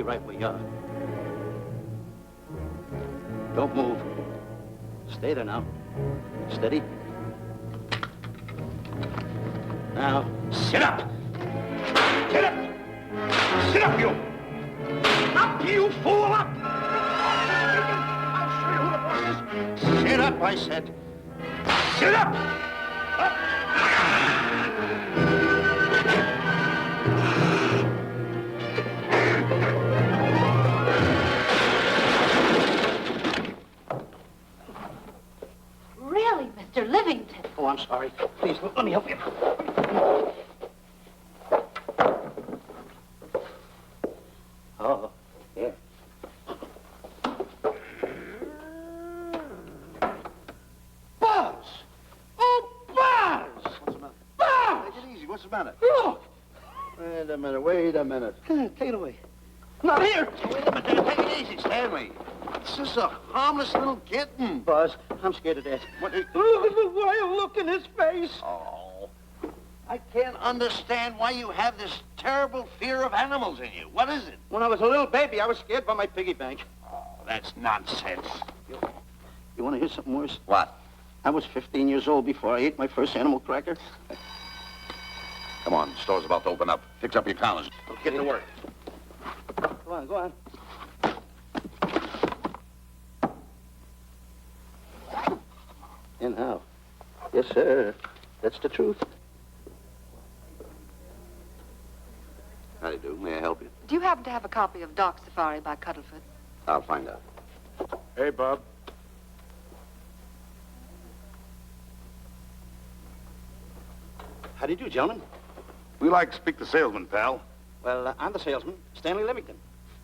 right where you are. Don't move. Stay there now. Steady. Now, sit up! Sit up! Sit up, you! Up, you fool, up! I'll show you who the boss is. Sit up, I said. Sit up! Up! Really, Mr. Livington? Oh, I'm sorry. Please, let me help you. Oh, yeah. Buzz! Oh, Buzz! What's the matter? Buzz! Take it easy. What's the matter? Look! Wait a minute. Take it away. Not here! Wait a minute. Take it easy, Stanley. It's just a harmless little kitten. Buzz, I'm scared to death. What? Look at the wild look in his face. Oh, I can't understand why you have this terrible fear of animals in you. What is it? When I was a little baby, I was scared by my piggy bank. Oh, that's nonsense. You want to hear something worse? What? I was 15 years old before I ate my first animal cracker. Come on, the store's about to open up. Fix up your counters. Get to work. Go on, go on. And how? Yes, sir. That's the truth. How do you do? May I help you? Do you happen to have a copy of Dark Safari by Cuddlefoot? I'll find out. Hey, Bob. How do you do, gentlemen? We like to speak to salesman, pal. Well, I'm the salesman, Stanley Livington.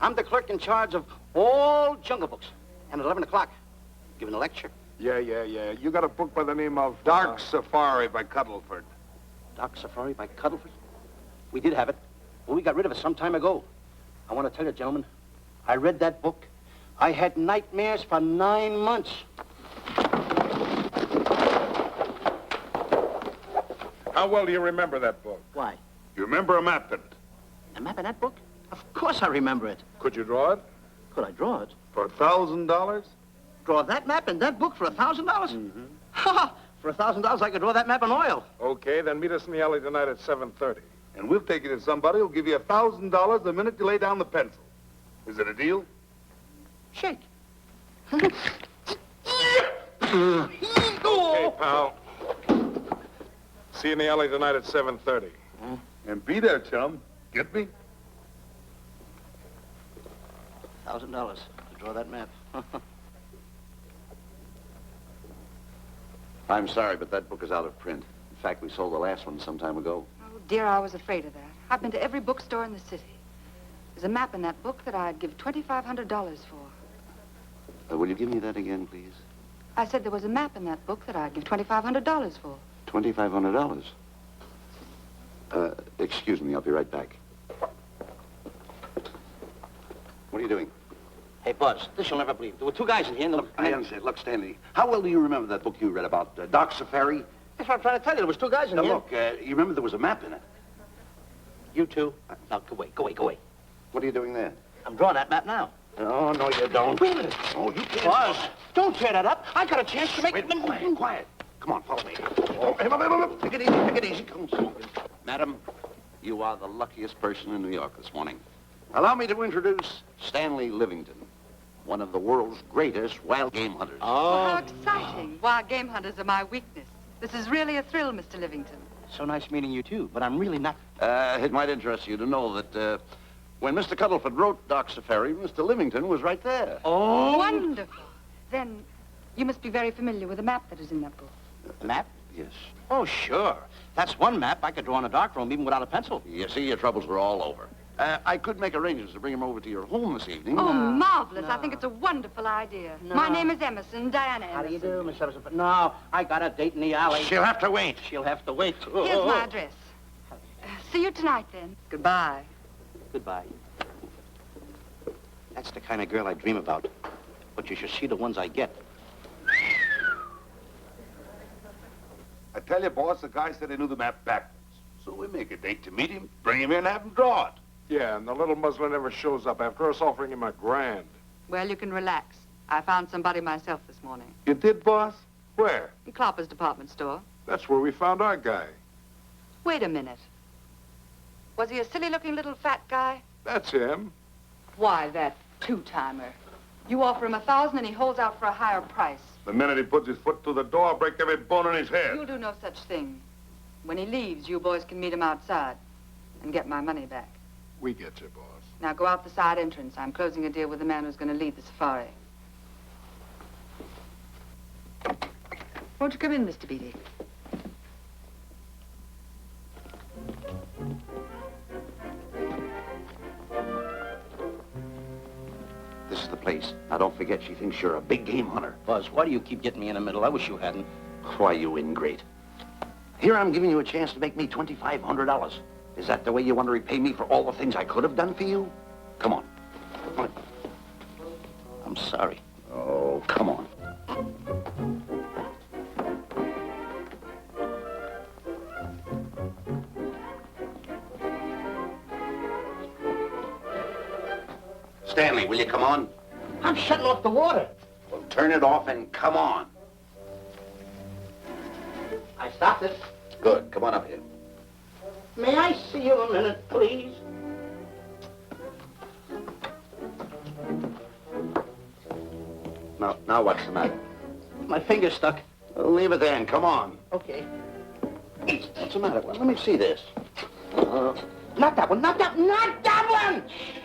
I'm the clerk in charge of all Jungle Books. And at 11 o'clock, giving a lecture. Yeah. You got a book by the name of Dark Safari by Cuddleford. Dark Safari by Cuddlefoot? We did have it, but we got rid of it some time ago. I want to tell you, gentlemen, I read that book. I had nightmares for 9 months. How well do you remember that book? Why? You remember a map in it? A map in that book? Of course I remember it. Could you draw it? Could I draw it? For $1,000? Draw that map in that book for $1,000? Mm-hmm. Ha! For $1,000, I could draw that map in oil. Okay, then meet us in the alley tonight at 7:30. And we'll take you to somebody who'll give you $1,000 the minute you lay down the pencil. Is it a deal? Shake. Okay, pal. See you in the alley tonight at 7:30. And be there, chum. Get me? $1,000 to draw that map. I'm sorry, but that book is out of print. In fact, we sold the last one some time ago. Oh, dear, I was afraid of that. I've been to every bookstore in the city. There's a map in that book that I'd give $2,500 for. Will you give me that again, please? I said there was a map in that book that I'd give $2,500 for. $2,500. Excuse me, I'll be right back. What are you doing? Hey, Buzz, this you'll never believe. There were two guys in here and... I understand. Look, Stanley, how well do you remember that book you read about Dark Safari? That's what I'm trying to tell you. There was two guys in Now, here. look, you remember there was a map in it. You two. Now, go away. What are you doing there? I'm drawing that map now. Oh, no, you don't. Wait a minute. Oh, you can't. Buzz, don't tear that up. I got a chance to make... Wait, quiet. Come on, follow me. Oh, hey, take it easy. Come on. Madam, you are the luckiest person in New York this morning. Allow me to introduce Stanley Livington, one of the world's greatest wild game hunters. Oh, how exciting. Wild game hunters are my weakness. This is really a thrill, Mr. Livington. So nice meeting you, too, but I'm really not... It might interest you to know that when Mr. Cuddleford wrote Dark Safari, Mr. Livington was right there. Oh! Wonderful. Then you must be very familiar with the map that is in that book. Map? Yes. Oh, sure. That's one map I could draw in a darkroom even without a pencil. You see, your troubles were all over. I could make arrangements to bring him over to your home this evening. Oh, marvelous. No. I think it's a wonderful idea. No. My name is Emerson, Diana Emerson. How do you do, Miss Emerson? But no, I got a date in the alley. She'll have to wait. She'll have to wait. Here's my address. See you tonight, then. Goodbye. Goodbye. That's the kind of girl I dream about. But you should see the ones I get. I tell you, boss, the guy said he knew the map backwards. So we make a date to meet him, bring him in, and have him draw it. Yeah, and the little muzzler never shows up after us offering him $1,000. Well, you can relax. I found somebody myself this morning. You did, boss? Where? In Clopper's department store. That's where we found our guy. Wait a minute. Was he a silly-looking little fat guy? That's him. Why, that two-timer. You offer him 1,000 and he holds out for a higher price. The minute he puts his foot through the door, I'll break every bone in his head. You'll do no such thing. When he leaves, you boys can meet him outside and get my money back. We get you, boss. Now go out the side entrance. I'm closing a deal with the man who's going to lead the safari. Won't you come in, Mr. Beatty? This is the place. Now, don't forget, she thinks you're a big game hunter. Buzz, why do you keep getting me in the middle? I wish you hadn't. Why, you ingrate. Here I'm giving you a chance to make me $2,500. Is that the way you want to repay me for all the things I could have done for you? Come on. Come on. I'm sorry. Oh, come on. Stanley, will you come on? I'm shutting off the water. Well, turn it off and come on. I stopped it. Good. Come on up here. May I see you a minute, please? Now what's the matter? My finger's stuck. Leave it there and come on. Okay. What's the matter? Well, let me see this. Not that one, not that one!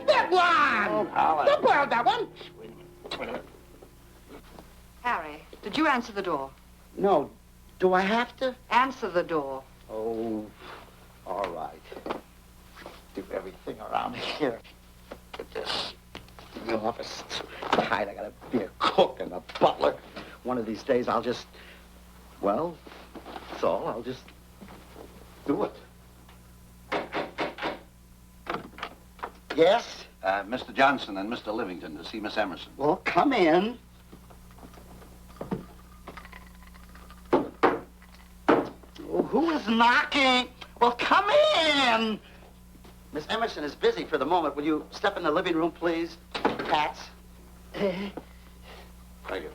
That one! Alan. Don't borrow that one! Wait a minute. Harry, did you answer the door? No. Do I have to? Answer the door. Oh, all right. Do everything around here. Get this. The office is tight. I gotta be a cook and a butler. One of these days I'll just, well, that's all. I'll just do it. Yes? Mr. Johnson and Mr. Livington to see Miss Emerson. Well, come in. Oh, who is knocking? Well, come in. Miss Emerson is busy for the moment. Will you step in the living room, please? Hats. Thank you.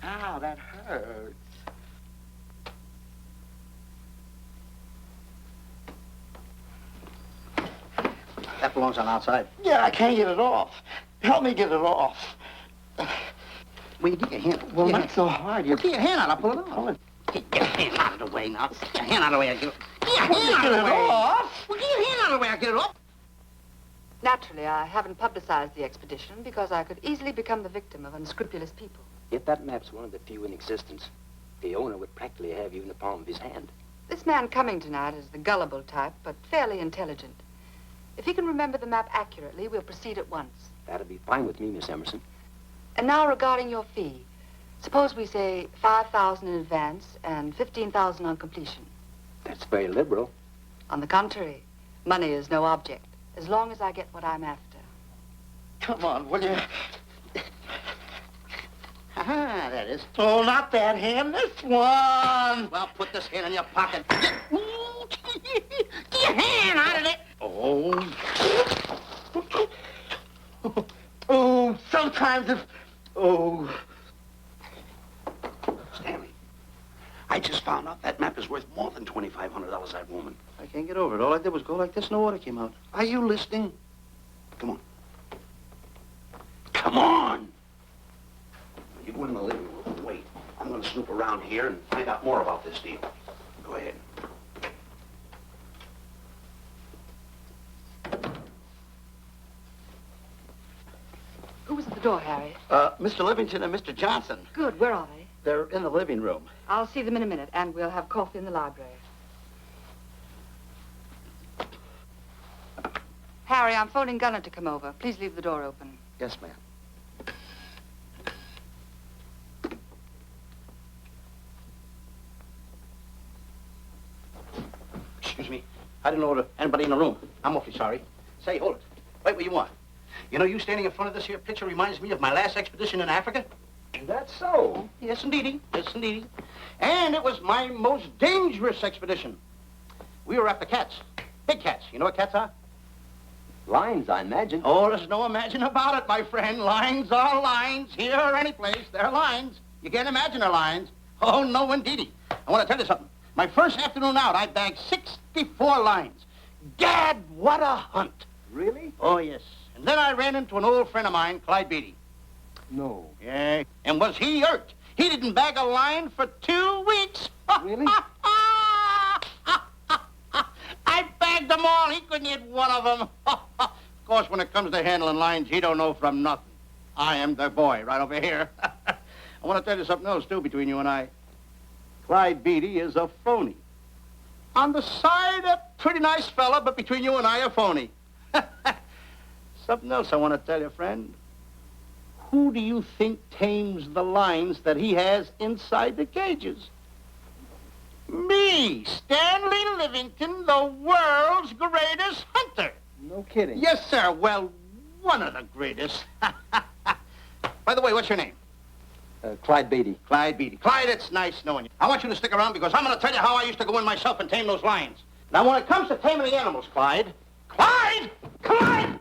Ow, that hurts. That belongs on outside. Yeah, I can't get it off. Help me get it off. Well, you get your hand. Well, not so hard. Well, get your hand out. I'll pull it off. Get your hand out of the way now. Get your hand out of the way. Get your hand out of the way. Off. Well, get your hand out of the way. I'll get it off. Naturally, I haven't publicized the expedition because I could easily become the victim of unscrupulous people. Yet that map's one of the few in existence. The owner would practically have you in the palm of his hand. This man coming tonight is the gullible type, but fairly intelligent. If he can remember the map accurately, we'll proceed at once. That'd be fine with me, Miss Emerson. And now regarding your fee. Suppose we say $5,000 in advance and $15,000 on completion. That's very liberal. On the contrary, money is no object, as long as I get what I'm after. Come on, will you? Ah, that is. Oh, not that hand, this one. Well, put this hand in your pocket. Get your hand out of it. Oh. Oh, sometimes if... Oh. Stanley, I just found out that map is worth more than $2,500, that woman. I can't get over it. All I did was go like this and the water came out. Are you listening? Come on. Come on! You go in the living room and wait. I'm going to snoop around here and find out more about this deal. Go ahead. Who was at the door, Harry? Mr. Livington and Mr. Johnson. Good, where are they? They're in the living room. I'll see them in a minute, and we'll have coffee in the library. Harry, I'm phoning Gunner to come over. Please leave the door open. Yes, ma'am. Excuse me. I didn't know anybody in the room. I'm awfully sorry. Say, hold it. Wait where you are. You know, you standing in front of this here picture reminds me of my last expedition in Africa. Is that so? Yes, indeedy. Yes, indeedy. And it was my most dangerous expedition. We were after cats. Big cats. You know what cats are? Lions, I imagine. Oh, there's no imagine about it, my friend. Lines are lines. Here or any place, they're lines. You can't imagine they're lines. Oh, no, indeedy. I want to tell you something. My first afternoon out, I bagged 64 lines. Gad, what a hunt. Really? Oh, yes. And then I ran into an old friend of mine, Clyde Beatty. No. Yeah. And was he hurt? He didn't bag a line for 2 weeks. Really? I bagged them all. He couldn't hit one of them. Of course, when it comes to handling lines, he don't know from nothing. I am the boy right over here. I want to tell you something else, too, between you and I. Clyde Beatty is a phony. On the side, a pretty nice fella, but between you and I, a phony. Something else I want to tell you, friend. Who do you think tames the lines that he has inside the cages? Me, Stanley Livington, the world's greatest hunter. No kidding. Yes, sir. Well, one of the greatest. By the way, what's your name? Clyde Beatty. Clyde Beatty. Clyde, it's nice knowing you. I want you to stick around because I'm going to tell you how I used to go in myself and tame those lions. Now, when it comes to taming the animals, Clyde... Clyde! Clyde!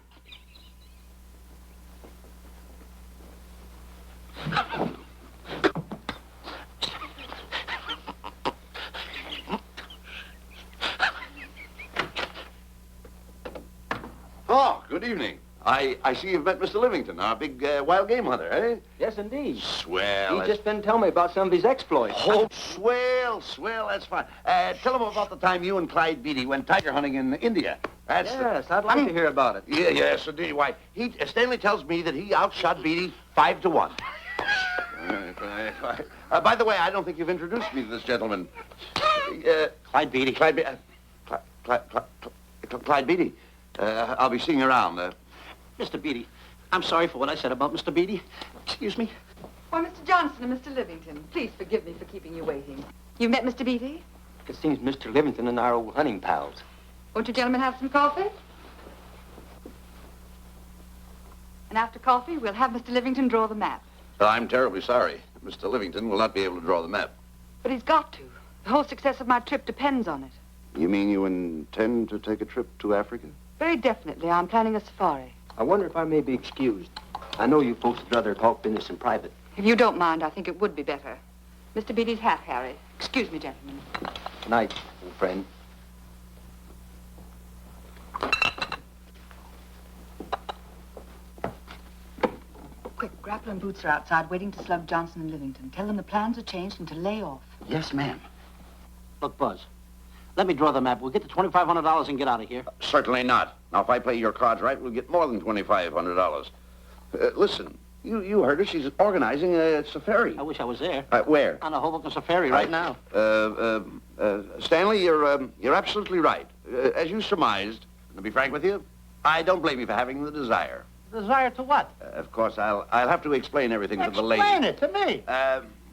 Oh, good evening. I see you've met Mr. Livington, our big wild game hunter, eh? Yes, indeed. Swell. He's just been telling me about some of his exploits. Oh, swell, that's fine. Tell him about the time you and Clyde Beatty went tiger hunting in India. That's Yes, I'd like to hear about it. Yeah, yes, indeed. Why, Stanley tells me that he outshot Beatty 5-1. By the way, I don't think you've introduced me to this gentleman. Clyde Beatty. Clyde Beatty. I'll be seeing you around. Mr. Beatty, I'm sorry for what I said about Mr. Beatty. Excuse me. Why, Mr. Johnson and Mr. Livington, please forgive me for keeping you waiting. You met Mr. Beatty? It seems Mr. Livington and our old hunting pals. Won't you gentlemen have some coffee? And after coffee, we'll have Mr. Livington draw the map. I'm terribly sorry. Mr. Livington will not be able to draw the map. But he's got to. The whole success of my trip depends on it. You mean you intend to take a trip to Africa? Very definitely. I'm planning a safari. I wonder if I may be excused. I know you folks would rather talk business in private. If you don't mind, I think it would be better. Mr. Beatty's hat, Harry. Excuse me, gentlemen. Good night, old friend. Quick, Grapple and Boots are outside waiting to slug Johnson and Livington. Tell them the plans are changed and to lay off. Yes, ma'am. Look, Buzz, let me draw the map. We'll get the $2,500 and get out of here. Certainly not. Now, if I play your cards right, we'll get more than $2,500. Listen, you heard her. She's organizing a safari. I wish I was there. Where? On a Hoboken safari right now. Stanley, you're absolutely right. As you surmised, to be frank with you, I don't blame you for having the desire. Desire to what? Of course, I'll have to explain everything to the lady. Explain it to me.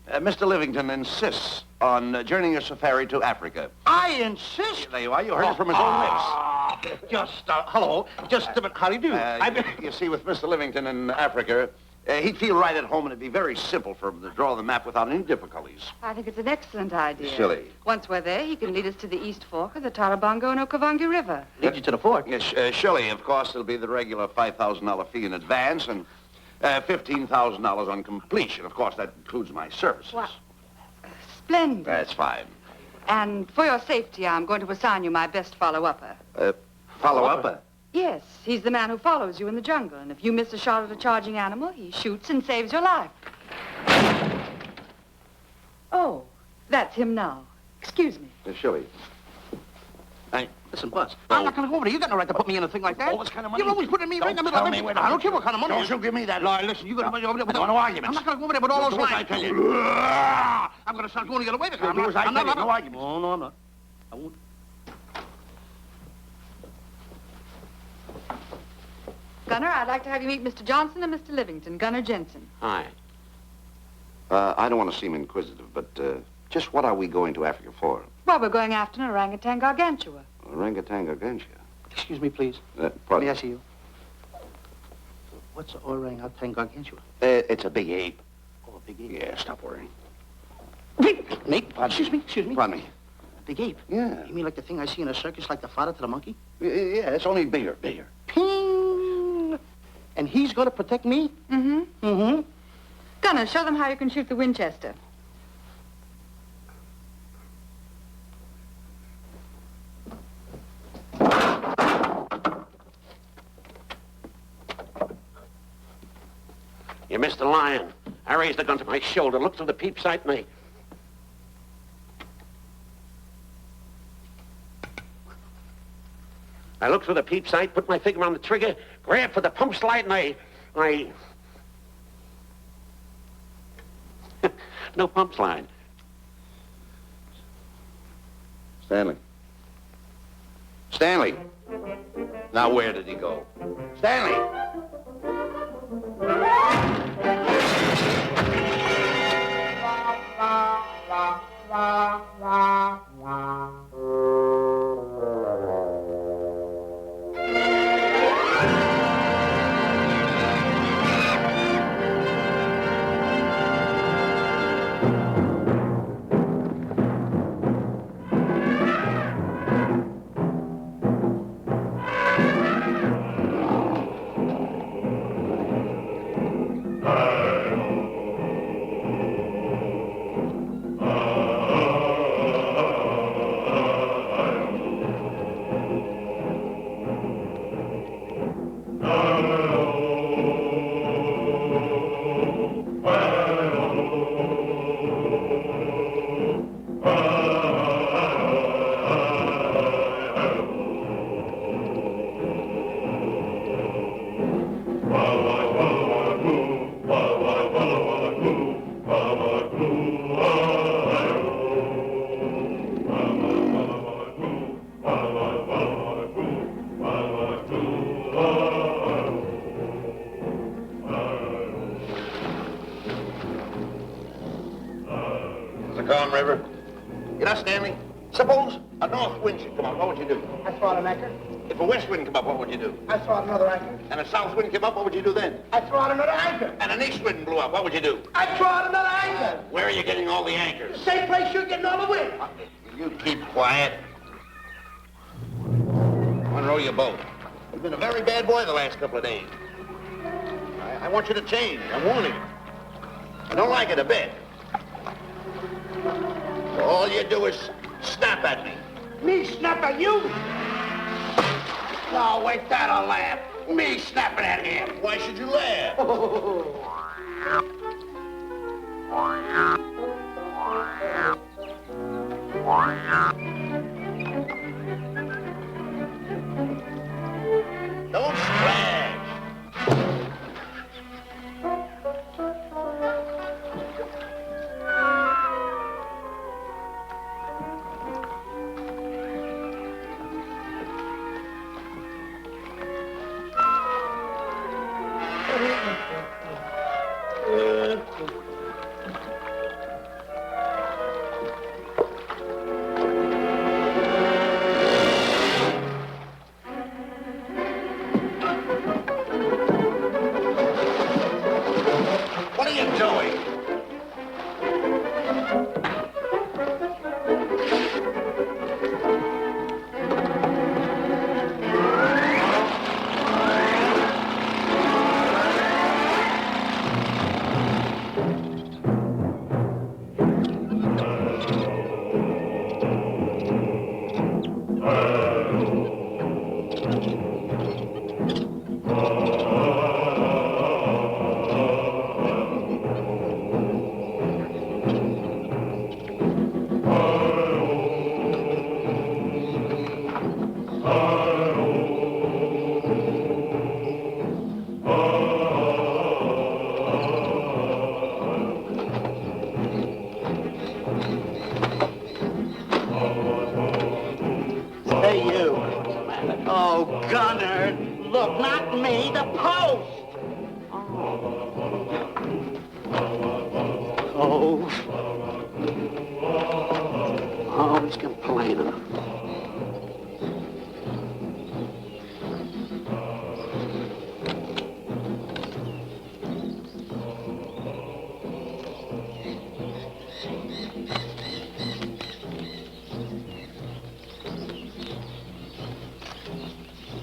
Mr. Livington insists on journeying a safari to Africa. I insist. There you are. You heard it from his own lips. Hello. Just a minute. How do you do? You see, with Mr. Livington in Africa, he'd feel right at home, and it'd be very simple for him to draw the map without any difficulties. I think it's an excellent idea. Silly. Once we're there, he can lead us to the East Fork of the Tarabongo and Okavango River. Lead you to the fort. Yes, surely, of course, it'll be the regular $5,000 fee in advance and $15,000 on completion. Of course, that includes my services. What? Splendid. That's fine. And for your safety, I'm going to assign you my best follow-upper. Follow-up? Yes, he's the man who follows you in the jungle. And if you miss a shot at a charging animal, he shoots and saves your life. Oh, that's him now. Excuse me. Surely. Hey, listen, Buzz. I'm not going to go over there. You got no right to put me in a thing like that. Oh, what kind of money? You're always putting me right in the middle of everything. I don't care what kind of money. Don't you give me that. No, listen, you got to go over there with No arguments. I'm not going to go over there with all those Do as lines. I tell you. I'm going to start going to get away with it. Do as I tell you. No arguments. No, I'm not. I won't. Gunner, I'd like to have you meet Mr. Johnson and Mr. Livington, Gunner Jensen. Hi. I don't want to seem inquisitive, but just what are we going to Africa for? Well, we're going after an orangutan gargantua. Orangutan against Excuse me, please. you. May Pardon? I see you? What's orangutan gargantua? It's a big ape. Oh, a big ape. Yeah, stop worrying. Nate, excuse me. Pardon me. A big ape? Yeah. You mean like the thing I see in a circus, like the fodder to the monkey? Yeah, it's only bigger. Ping! And he's going to protect me? Mm-hmm. Gunner, show them how you can shoot the Winchester. You missed the lion. I raised the gun to my shoulder, looked through the peep sight, and I looked through the peep sight, put my finger on the trigger, grabbed for the pump slide, and I... No pump slide. Stanley. Stanley. Now, where did he go? Stanley! River. You know, Stanley, suppose a north wind should come up, what would you do? I throw out an anchor. If a west wind come up, what would you do? I throw out another anchor. And a south wind came up, what would you do then? I throw out another anchor. And an east wind blew up, what would you do? I throw out another anchor. Where are you getting all the anchors? Same place you're getting all the wind. You keep quiet. Unroll your boat. You've been a very bad boy the last couple of days. I want you to change. I'm warning you. I don't like it a bit. So all you do is snap at me. Me snap at you? No, wait, that'll laugh. Me snapping at him. Why should you laugh? Don't splash. What are you doing? Hey, you. Oh, Gunner. Look, not me, the post. Oh, he's complaining.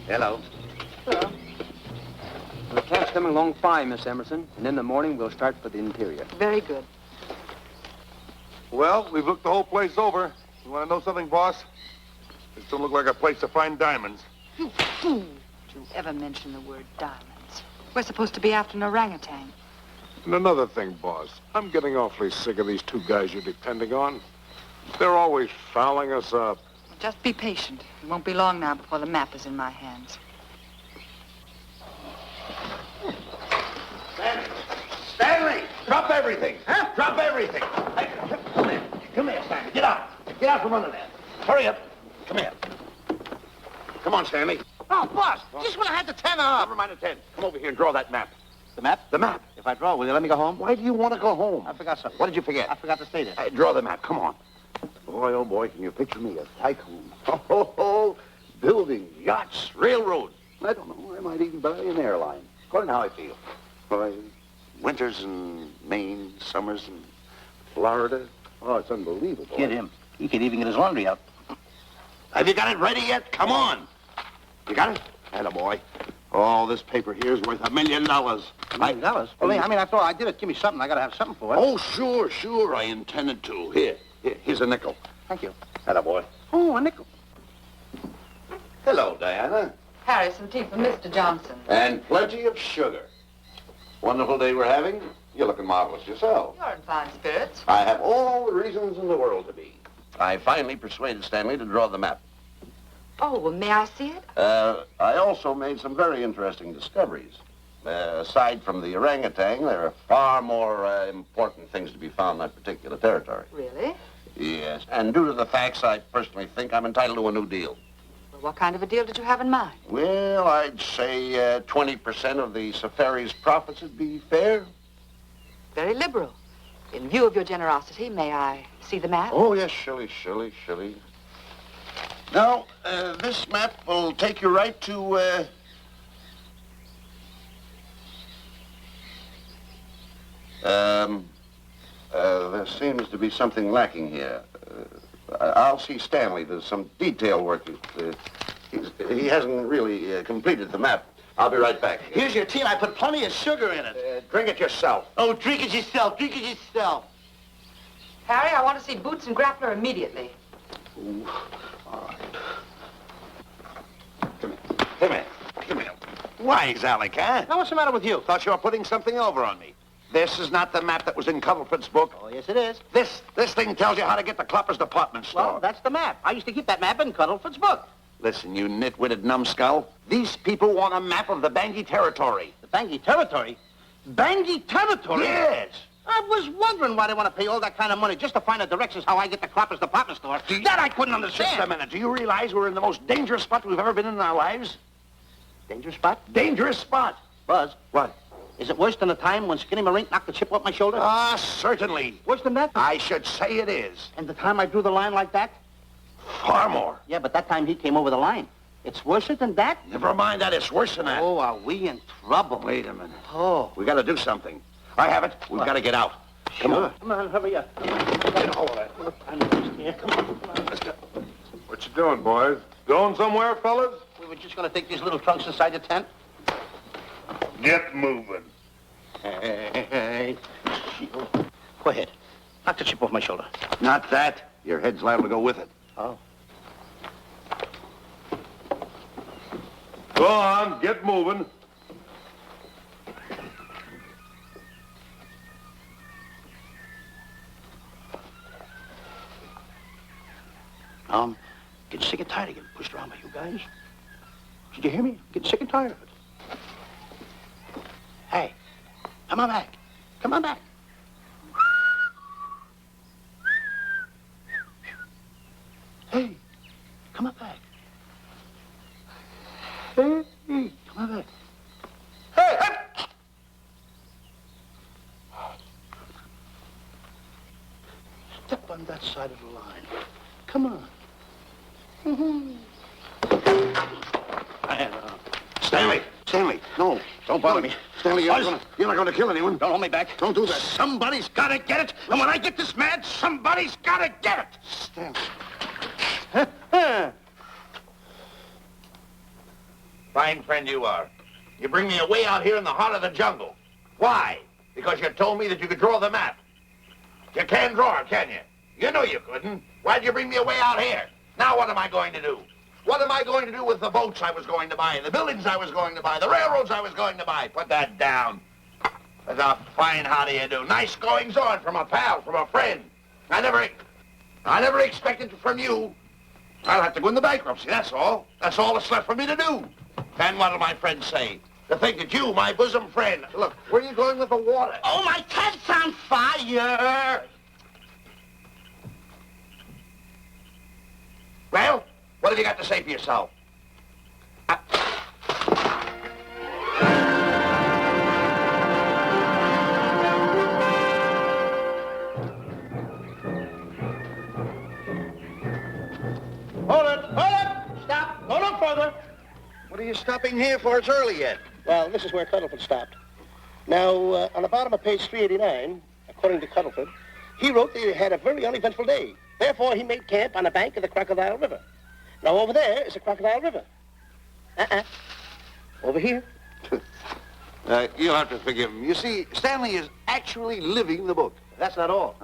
Hello. Hello. The camp's coming along fine, Miss Emerson. And in the morning, we'll start for the interior. Very good. Well, we've looked the whole place over. You want to know something, boss? This don't look like a place to find diamonds. You fool. Don't you ever mention the word diamonds. We're supposed to be after an orangutan. And another thing, boss. I'm getting awfully sick of these two guys you're depending on. They're always fouling us up. Just be patient. It won't be long now before the map is in my hands. Stanley! Drop everything! Huh? Drop everything! Hey, come here. Come here, Stanley. Get out. Get out from under there. Hurry up. Come here. Come on, Stanley. Oh, boss, just when I had the 10 off. Never mind the 10. Come over here and draw that map. The map? The map. If I draw, will you let me go home? Why do you want to go home? I forgot something. What did you forget? I forgot to stay there. Hey, draw the map. Come on. Boy, oh boy, can you picture me? A tycoon. Oh, building yachts, railroads. I don't know. I might even buy an airline. According to how I feel. Boy, winters in Maine, summers in Florida. Oh, it's unbelievable. Kid him. He could even get his laundry out. Have you got it ready yet? Come on. You got it? Attaboy. Oh, this paper here is worth $1 million. $1 million? Well, I mean, after all, I did it. Give me something. I got to have something for it. Oh, sure. I intended to. Here's a nickel. Thank you. Attaboy. Oh, a nickel. Hello, Diana. Harry, some tea for Mr. Johnson. And plenty of sugar. Wonderful day we're having. You're looking marvelous yourself. You're in fine spirits. I have all the reasons in the world to be. I finally persuaded Stanley to draw the map. Oh, well, may I see it? I also made some very interesting discoveries. Aside from the orangutan, there are far more important things to be found in that particular territory. Really? Yes, and due to the facts, I personally think I'm entitled to a new deal. Well, what kind of a deal did you have in mind? Well, I'd say 20% of the safari's profits would be fair. Very liberal. In view of your generosity, may I see the map? Oh, yes, Shilly. Now, this map will take you right to, there seems to be something lacking here. I'll see Stanley. There's some detail work. He hasn't really completed the map. I'll be right back. Here's your tea, and I put plenty of sugar in it. Drink it yourself. Oh, drink it yourself. Drink it yourself. Harry, I want to see Boots and Grappler immediately. Ooh, all right. Come here. Wise, Alec, huh? Now, what's the matter with you? Thought you were putting something over on me. This is not the map that was in Cuddlefoot's book. Oh, yes, it is. This thing tells you how to get to Clopper's department store. Well, that's the map. I used to keep that map in Cuddlefoot's book. Listen, you nitwitted numbskull. These people want a map of the Bangui territory. The Bangui territory? Bangui territory? Yes. I was wondering why they want to pay all that kind of money just to find the directions how I get to Clopper's department store. That I couldn't understand. Just a minute. Do you realize we're in the most dangerous spot we've ever been in our lives? Dangerous spot? Dangerous spot. Buzz. What? Is it worse than the time when Skinny Marink knocked the chip off my shoulder? Ah, certainly. Worse than that? I should say it is. And the time I drew the line like that? Far more. Yeah, but that time he came over the line. It's worse than that? Never mind that. It's worse than that. Oh, are we in trouble? Wait a minute. Oh. We got to do something. I have it. We've got to get out. Come on. Come on, hurry up. Get a hold of that. I'm just here. Come on. Let's go. What you doing, boys? Going somewhere, fellas? We were just going to take these little trunks inside the tent. Get moving. Hey. Go ahead. Knock the chip off my shoulder. Not that. Your head's liable to go with it. Oh. Go on, get moving. Getting sick and tired of getting pushed around by you guys. Did you hear me? Getting sick and tired of it. Hey, come on back. Come on back. Hey, come on back. Hey, come on back. Hey, hey! Step on that side of the line. Come on. Stanley, no, don't bother me. Stanley, you're not going to kill anyone. Don't hold me back. Don't do that. Somebody's got to get it. And when I get this mad, somebody's got to get it. Stanley. Fine friend you are. You bring me away out here in the heart of the jungle. Why? Because you told me that you could draw the map. You can't draw it, can you? You know you couldn't. Why'd you bring me away out here? Now what am I going to do? What am I going to do with the boats I was going to buy, the buildings I was going to buy, the railroads I was going to buy? Put that down. That's a fine how do you do. Nice goings on from a pal, from a friend. I never expected it from you. I'll have to go into bankruptcy, that's all. That's all that's left for me to do. And what'll my friends say? To think that you, my bosom friend... Look, where are you going with the water? Oh, my cat's on fire! Well, what have you got to say for yourself? Hold it! Stop! Go no further! What are you stopping here for? It's early yet. Well, this is where Cuddleford stopped. Now, on the bottom of page 389, according to Cuddleford, he wrote that he had a very uneventful day. Therefore, he made camp on the bank of the Crocodile River. Now, over there is the Crocodile River. Over here. You'll have to forgive him. You see, Stanley is actually living the book. That's not all.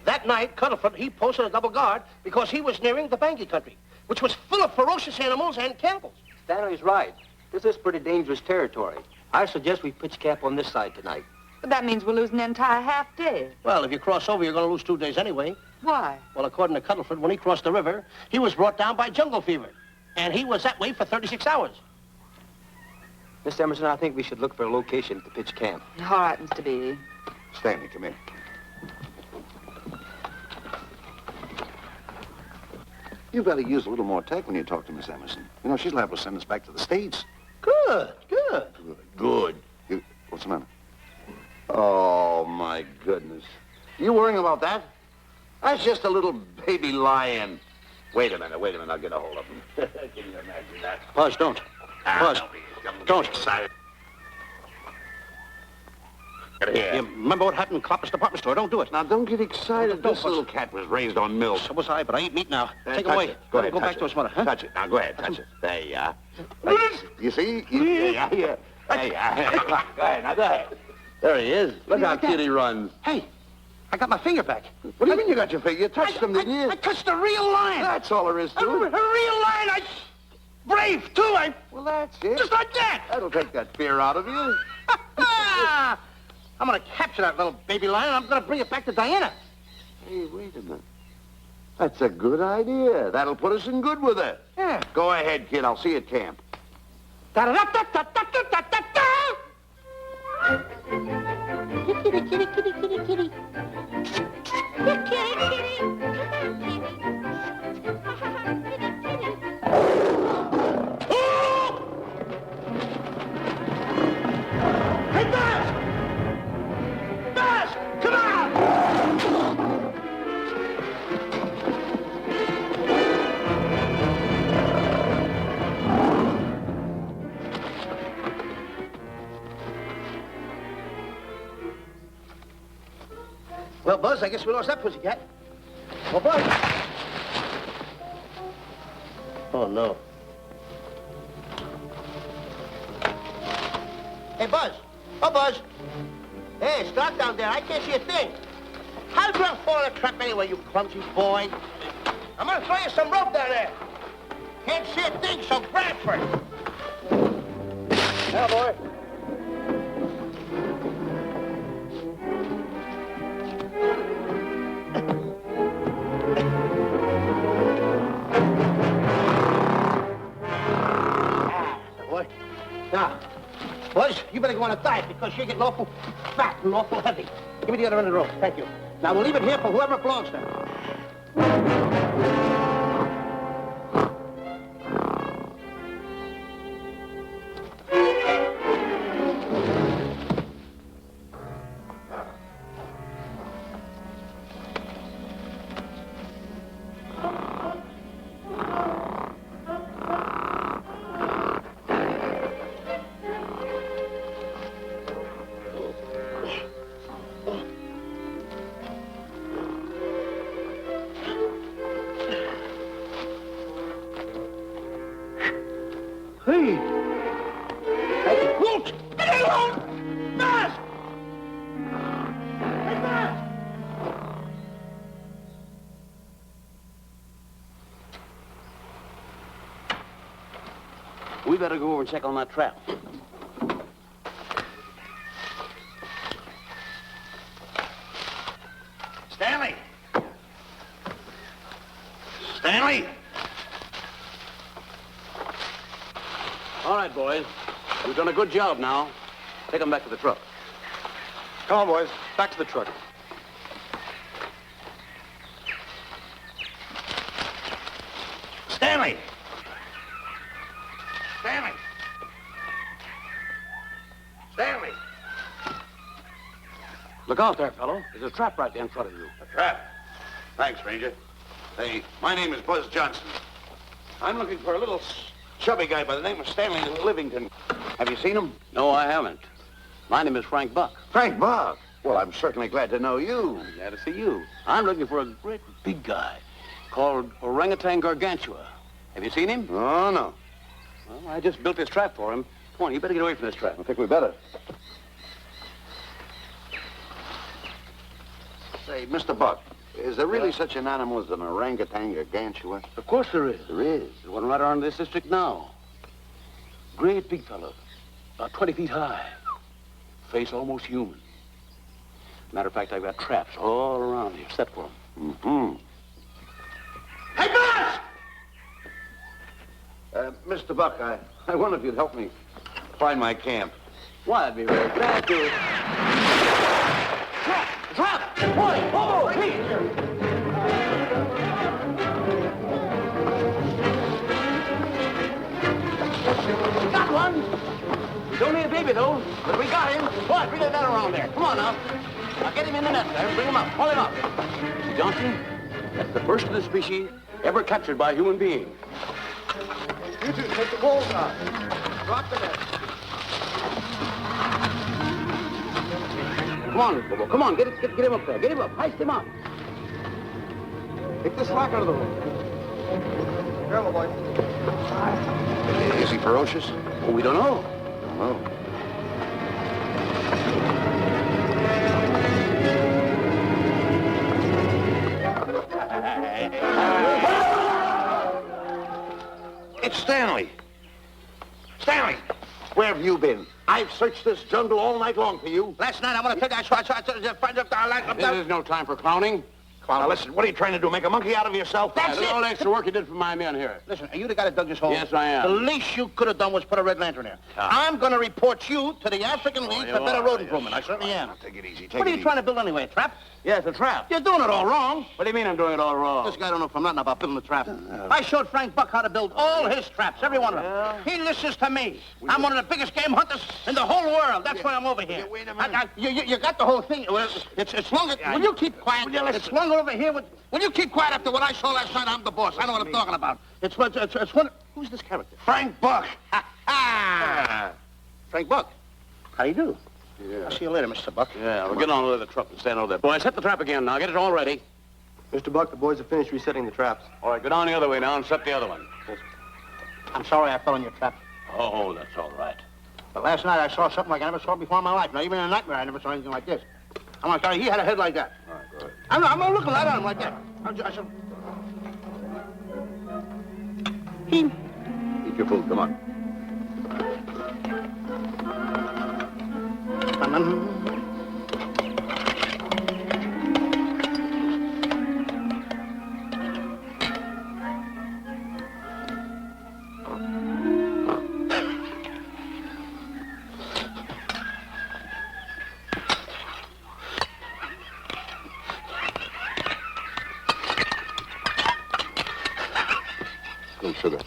That night, Cuddleford, he posted a double guard because he was nearing the Bangi country, which was full of ferocious animals and cannibals. Stanley's right. This is pretty dangerous territory. I suggest we pitch camp on this side tonight. But that means we'll lose an entire half day. Well, if you cross over, you're going to lose 2 days anyway. Why? Well, according to Cuddleford, when he crossed the river, he was brought down by jungle fever. And he was that way for 36 hours. Miss Emerson, I think we should look for a location to pitch camp. All right, Mr. Beatty. Stanley, come in. You've got to use a little more tact when you talk to Miss Emerson. You know, she's liable to send us back to the States. Good. Good. What's the matter? Oh, my goodness. You worrying about that? That's just a little baby lion. Wait a minute, I'll get a hold of him. Can you imagine that? Buzz, don't. Buzz, don't. Excited. You remember what happened in Clopper's department store? Don't do it. Now, don't get excited. Don't, This little cat was raised on milk. So was I, but I ain't meat now. Take it touch away. it. Go ahead, Go touch back it. to his mother, huh? Touch it. Now, go ahead, touch it. There you are. You see? Yeah. There you are. Go ahead, now go ahead. There he is. Look how cute he runs. Hey, I got my finger back. What do you mean you got your finger? You touched him, didn't you? I touched a real lion. That's all there is A to real it. lion. Brave, too. Well, that's it. Just like that. That'll take that fear out of you. I'm going to capture that little baby lion, and I'm going to bring it back to Diana. Hey, wait a minute. That's a good idea. That'll put us in good with her. Yeah. Go ahead, kid. I'll see you at camp. Da-da-da-da-da-da-da-da-da. Kitty, kitty, kitty, kitty, kitty. Kitty, kitty. Hey, Buzz! Buzz, come on! Well, Buzz, I guess we lost that pussycat. Well, Buzz. Oh, no. Hey, Buzz. Oh, Buzz. Hey, it's dark down there. I can't see a thing. How'd you fall in a trap anyway, you clumsy boy? I'm gonna throw you some rope down there. Can't see a thing, so grab for it. Now, boy. Now, Buzz, you better go on a diet because you're getting awful fat and awful heavy. Give me the other end of the rope. Thank you. Now, we'll leave it here for whoever it belongs to. We better go over and check on that trap. Stanley! Stanley! All right, boys. We've done a good job now. Take them back to the truck. Come on, boys. Back to the truck. Stanley! Stanley! Stanley! Look out there, fellow. There's a trap right there in front of you. A trap? Thanks, Ranger. Hey, my name is Buzz Johnson. I'm looking for a little chubby guy by the name of Stanley Livington. Have you seen him? No, I haven't. My name is Frank Buck. Frank Buck? Well, I'm certainly glad to know you. I'm glad to see you. I'm looking for a great big guy called Orangutan Gargantua. Have you seen him? Oh, no. Well, I just built this trap for him. Come on, you better get away from this trap. I think we better. Say, Mr. Buck, is there really such an animal as an orangutan gargantua? Of course there is. There is. There's one right around this district now. Great big fellow, about 20 feet high. Face almost human. Matter of fact, I've got traps all around here set for him. Mm-hmm. Hey, Buzz! Mr. Buck, I wonder if you'd help me find my camp. Why, I'd be very glad to. Trap! Trap! Boy! Oh, please! Got one! He's only a baby, though, but we got him. Boy, bring that net around there. Come on now. Now get him in the net there. Bring him up. Haul him up. Johnson, that's the first of the species ever captured by a human being. You two, take the balls out. Drop the net. Come on, Bobo. Come on. Get him up there. Get him up. Heist him up. Take the slack out of the room. Careful, boy. Is he ferocious? Oh, we don't know. Don't know. It's Stanley. Stanley, where have you been? I've searched this jungle all night long for you. Last night, I want to tell you, I find up the This is no time for clowning. Now, listen, what are you trying to do, make a monkey out of yourself? That's Look at all the it. extra work you did for my men here. Listen, are you the guy that dug this hole? Yes, I am. The least you could have done was put a red lantern there. I'm going to report you to the African League for better road improvement. I certainly am. Now, take it easy, What are you trying to build anyway, a trap? Yes, a trap. You're doing it all wrong. What do you mean I'm doing it all wrong? This guy don't know from nothing about building a trap. I showed Frank Buck how to build all his traps, every one of them. He listens to me. I'm one of the biggest game hunters in the whole world. That's why I'm over here. Wait a minute. You got the whole thing. Well, it's longer. Will you keep quiet? It's longer over here. Will you keep quiet after what I saw last night? I'm the boss. I know what I'm talking about. It's one. Who's this character? Frank Buck. Frank Buck. How do you do? Yeah. I'll see you later, Mr. Buck. Yeah, we'll get on with the truck and stand over there. Boys, set the trap again now. Get it all ready. Mr. Buck, the boys have finished resetting the traps. All right, go down the other way now and set the other one. I'm sorry I fell in your trap. Oh, that's all right. But last night I saw something like I never saw before in my life. Now, even in a nightmare, I never saw anything like this. I'm going to tell you, he had a head like that. All right, go ahead. I'm not looking right at him like that. I said... Eat your food, come on. No sugar.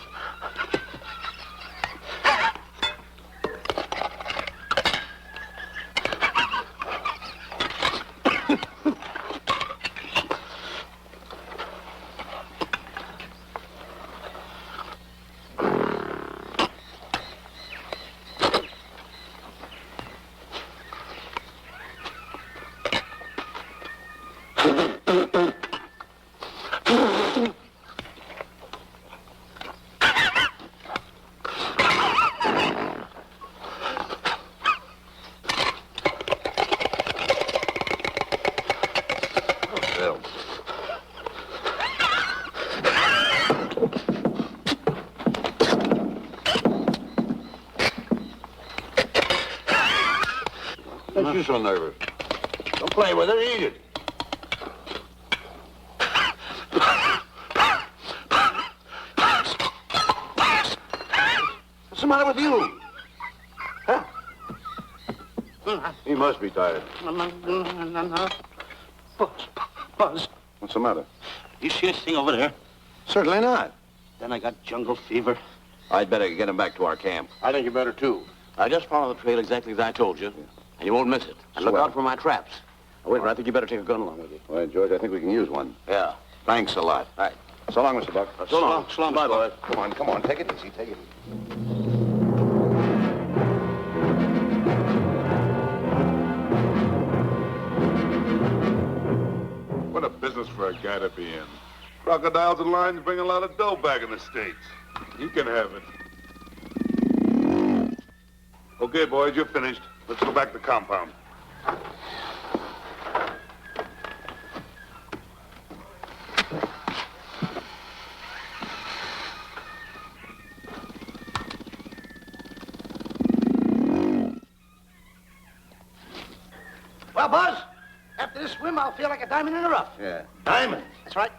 you so nervous? Don't play with it, eat it. What's the matter with you? Huh? He must be tired. Buzz, What's the matter? you see this thing over there? Certainly not. Then I got jungle fever. I'd better get him back to our camp. I think you better, too. I just follow the trail exactly as I told you, and you won't miss it. And look Swell. out for my traps. Oh, wait a minute, I think you better take a gun along with you. All right, George, I think we can use one. Yeah. Thanks a lot. All right. So long, Mr. Buck. So long. So long, Bye, Mr. Buck. boys. Come on, take it easy, take it easy. What a business for a guy to be in. Crocodiles and lions bring a lot of dough back in the States. You can have it. Okay, boys, you're finished. Let's go back to the compound. Well, Buzz, after this swim, I'll feel like a diamond in the rough. Yeah. Diamond? That's right.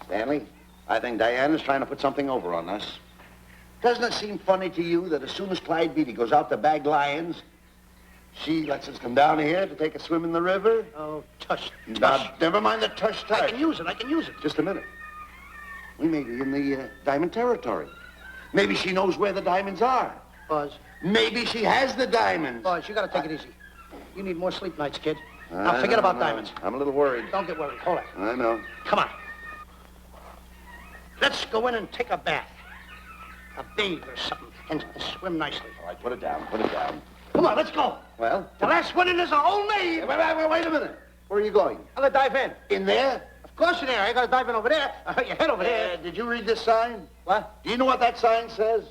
Stanley, I think Diana's trying to put something over on us. Doesn't it seem funny to you that as soon as Clyde Beatty goes out to bag lions, she lets us come down here to take a swim in the river? Oh, tush. Now, never mind the tush. I can use it. Just a minute. We may be in the diamond territory. Maybe she knows where the diamonds are. Buzz, Maybe she has the diamonds. Buzz, you gotta take it easy. You need more sleep nights, kid. Now, forget about diamonds. I'm a little worried. Don't get worried. Hold it. I know. Come on. Let's go in and take a bath. A bathe or something, and swim nicely. All right, put it down, put it down. Come on, let's go. Well? The last one in is a whole me. Wait a minute. Where are you going? I'm gonna dive in. In there? Of course in there. I gotta dive in over there. Your head over there. Did you read this sign? What? Do you know what that sign says?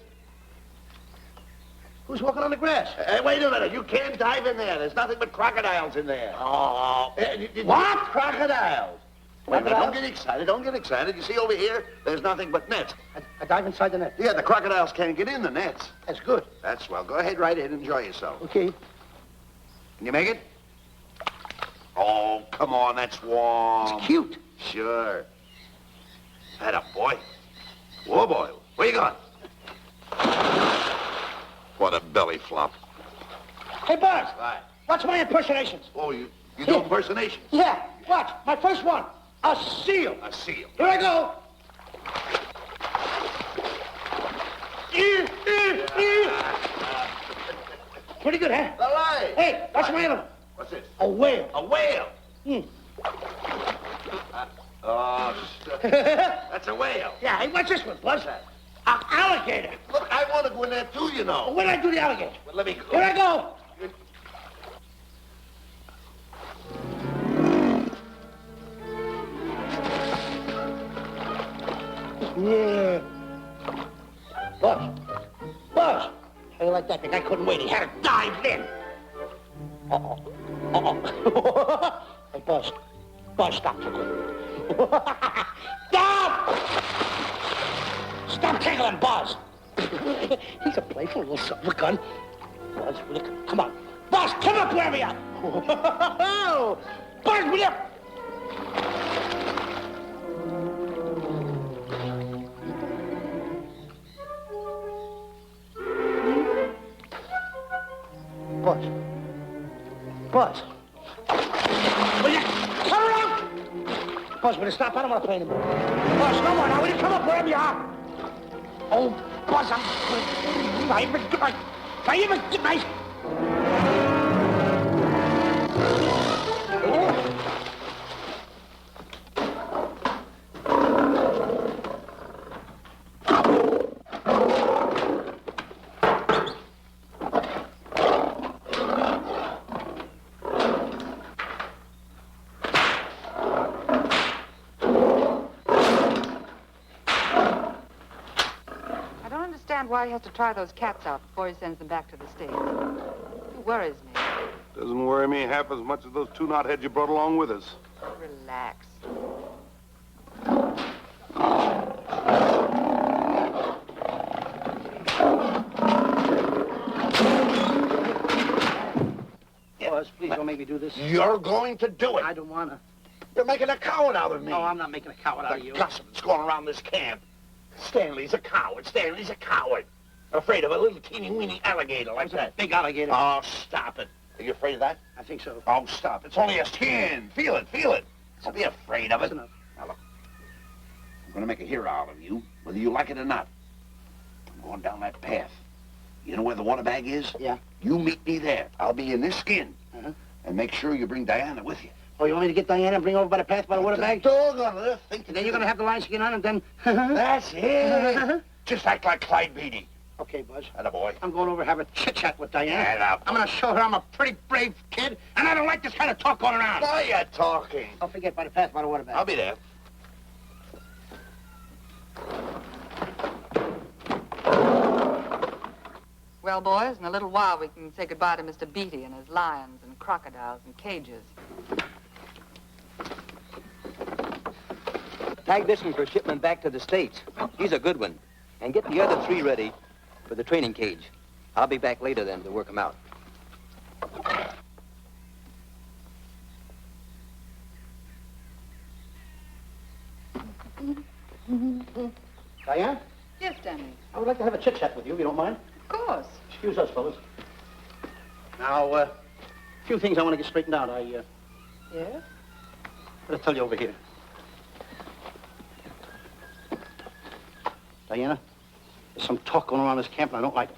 Who's walking on the grass? Wait a minute. You can't dive in there. There's nothing but crocodiles in there. Oh. What? Crocodiles. Wait a minute. Crocodiles? Don't get excited. Don't get excited. You see over here, there's nothing but nets. I dive inside the net. Yeah, the crocodiles can't get in the nets. That's good. That's swell. Go ahead, right in. Enjoy yourself. Okay. Can you make it? Oh, come on. That's warm. It's cute. Sure. That up, boy. Whoa, boy. Where you going? What a belly flop. Hey, Buzz. Right. Watch my impersonations. Oh, you do impersonations? Yeah. Watch. My first one. A seal. A seal. Here I go. Pretty good, huh? All right. Hey, watch my other one. What's this? A whale. A whale. Oh, that's a whale. Yeah, hey, watch this one, Buzz. An alligator. Look, I want to go in there too, you know. When did I do the alligator? Well, let me go. Here I go. Yeah. Buzz. How you like that? The guy couldn't wait. He had to dive in. Hey, Buzz. Buzz, stop tickling. Stop! Stop tickling, Buzz. He's a playful little son of a gun. Buzz, will you come on. Buzz, come up where we are. Buzz, will you? Buzz. Buzz. Will you come around? Buzz, will you stop? I don't want to play anymore. Buzz, no more now. Will you come up wherever you are? Oh, Buzz, I'm... Not even good night. Not even good night. Why he has to try those cats out before he sends them back to the States. It worries me. Doesn't worry me half as much as those two knotheads you brought along with us. Relax. Buzz, Don't make me do this. You're going to do it. I don't want to. You're making a coward out of me. No, I'm not making a coward out of The you. gossip that's going around this camp. Stanley's a coward. Stanley's a coward. Afraid of a little teeny-weeny alligator like that. Big alligator. Oh, stop it. Are you afraid of that? I think so. Oh, stop. It's only a skin. Feel it, feel it. Don't be afraid of it. That's enough. Now, look. I'm going to make a hero out of you, whether you like it or not. I'm going down that path. You know where the water bag is? Yeah. You meet me there. I'll be in this skin. Uh-huh. And make sure you bring Diana with you. Oh, you want me to get Diana and bring her over by the path by the water bag? Doggone it. Think And then you're going to have the lion skin on and then... That's it. Just act like Clyde Beatty. Okay, Buzz. Attaboy. I'm going over to have a chit-chat with Diana. Get up. I'm going to show her I'm a pretty brave kid, and I don't like this kind of talk going around. Why are you talking? Don't forget by the path by the water bag. I'll be there. Well, boys, in a little while we can say goodbye to Mr. Beatty and his lions and crocodiles and cages. Tag this one for shipment back to the States. He's a good one. And get the other 3 ready for the training cage. I'll be back later then to work them out. Diana, Yes, Stanley. I would like to have a chit-chat with you, if you don't mind. Of course. Excuse us, fellas. Now, a few things I want to get straightened out. Yes? I'll tell you over here. Diana, there's some talk going around this camp, and I don't like it.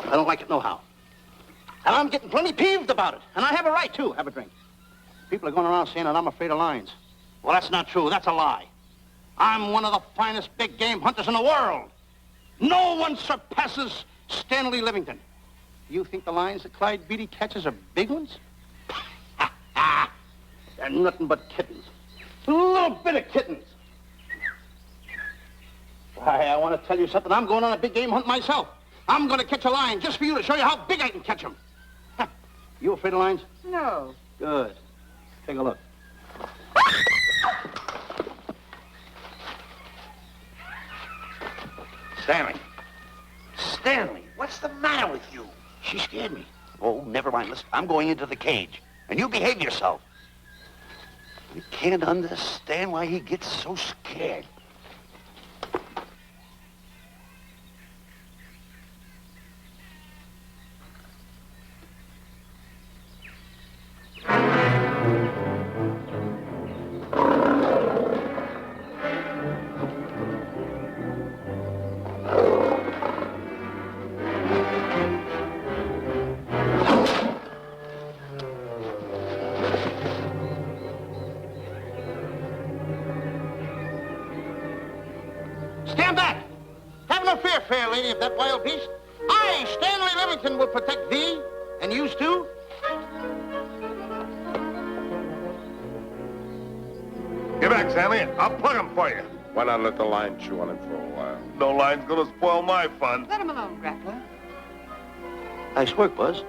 I don't like it nohow. And I'm getting plenty peeved about it. And I have a right to have a drink. People are going around saying that I'm afraid of lions. Well, that's not true. That's a lie. I'm one of the finest big game hunters in the world. No one surpasses Stanley Livington. You think the lions that Clyde Beatty catches are big ones? They're nothing but kittens. A little bit of kittens. Why, I want to tell you something. I'm going on a big game hunt myself. I'm going to catch a lion just for you to show you how big I can catch him. You afraid of lions? No. Good. Take a look. Stanley. Stanley, what's the matter with you? She scared me. Oh, never mind. Listen, I'm going into the cage. And you behave yourself. You can't understand why he gets so scared. Stand back! Have no fear, fair lady of that wild beast. I, Stanley Livington, will protect thee, and yous too. Get back, Stanley. I'll plug him for you. Why not let the lion chew on him for a while? No lion's gonna spoil my fun. Let him alone, Grappler. Nice work, Buzz.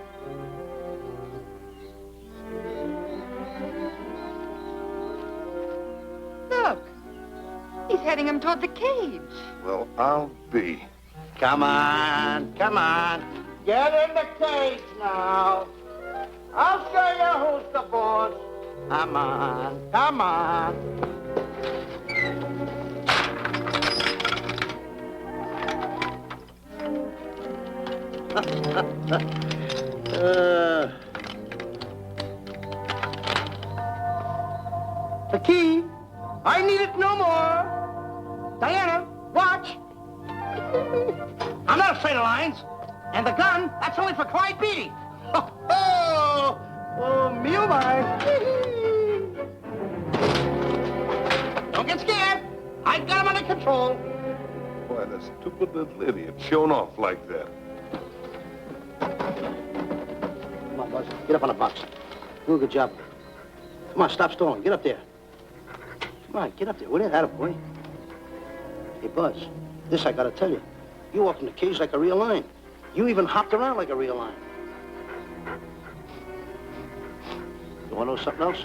Look. He's heading him toward the cage. Well, I'll be. Come on, come on. Get in the cage now. I'll show you who's the boss. Come on, come on. The key. I need it no more. Diana, watch. I'm not afraid of lions. And the gun, that's only for Clyde Beatty. Oh, me oh my. Don't get scared. I've got him under control. Boy, that stupid little idiot showing off like that. Come on, Buzz. Get up on the box. Do a good job. Come on, stop stalling. Get up there. Come on, get up there. What is that, boy? Hey, Buzz, this I gotta tell you. You walked in the cage like a real lion. You even hopped around like a real lion. You wanna know something else?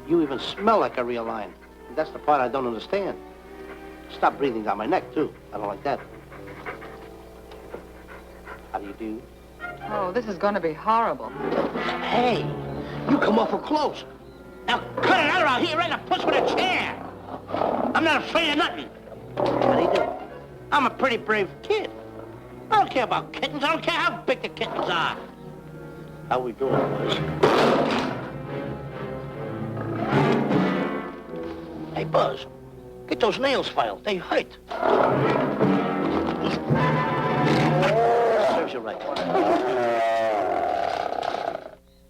You even smell like a real lion. That's the part I don't understand. Stop breathing down my neck, too. I don't like that. How do you do? Oh, this is going to be horrible. Hey, You come awful close. Now cut it out or I'll hit you right in the puss with a chair. I'm not afraid of nothing. How do you do? I'm a pretty brave kid. I don't care about kittens. I don't care how big the kittens are. How we doing, boys? Hey, Buzz, get those nails filed. They hurt. Serves you right.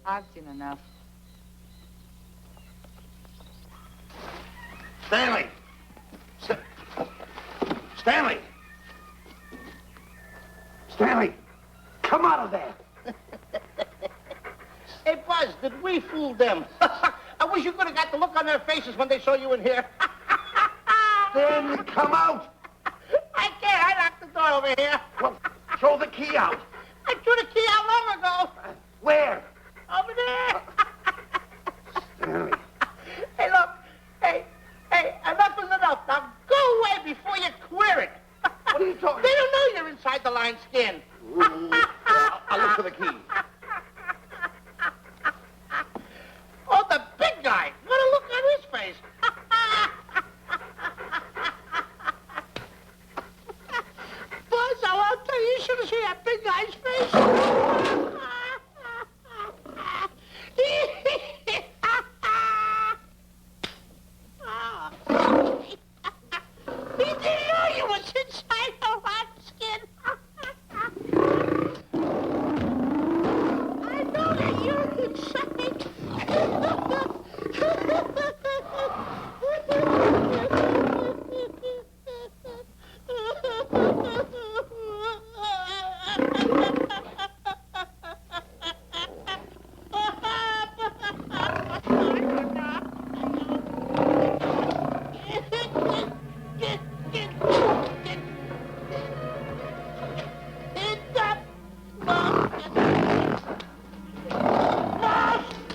I've seen enough. Stanley! Stanley! Stanley! Come out of there! Hey, Buzz, did we fool them? I wish you could have got the look on their faces when they saw you in here. Stanley, come out! I can't. I locked the door over here. Well, throw the key out. I threw the key out long ago. Where? Over there. Stanley. Hey, look. Hey, enough is enough. Now go away before you queer it. What are you talking They don't know you're inside the lion's skin. I'll look for the key. Oh, the big guy. What a look on his face. Buzz, I'll tell you, you should have seen that big guy's face. He didn't know you was inside the lion's skin. I know that you're inside.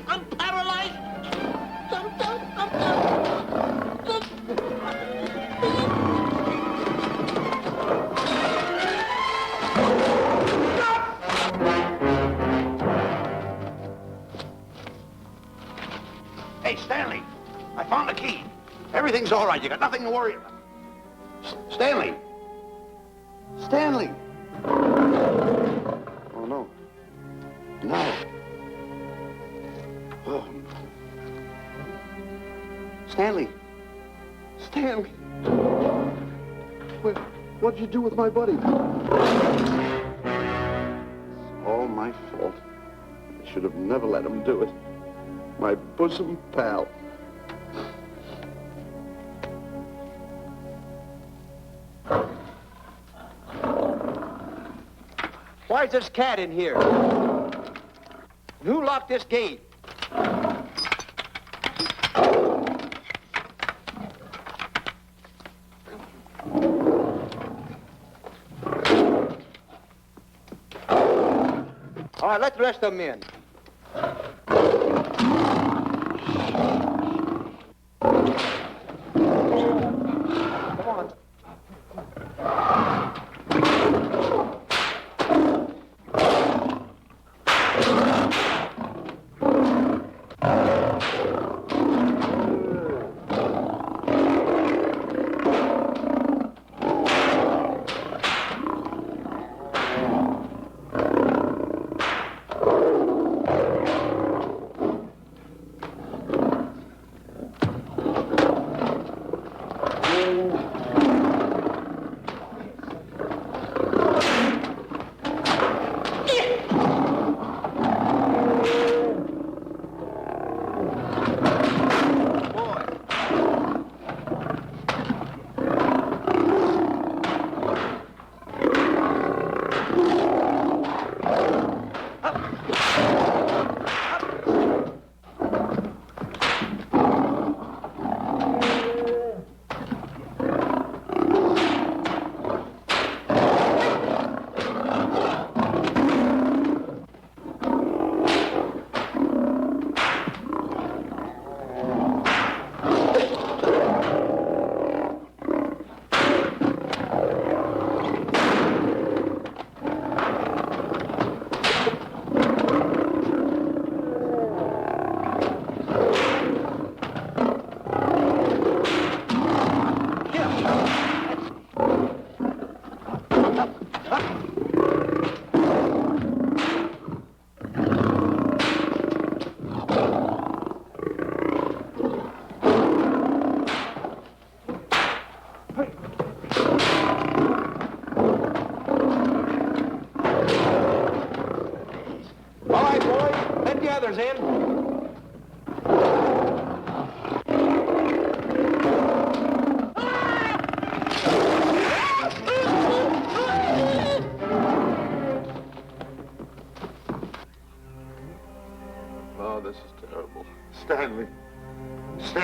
I'm paralyzed. Hey, Stanley, I found the key. Everything's all right. You got nothing to worry about. Stanley. Stanley. Oh, no. No. Oh. Stanley. Stanley. What'd you do with my buddy? It's all my fault. I should have never let him do it. My bosom pal. Why is this cat in here? Who locked this gate? All right, let the rest of them in. Come on.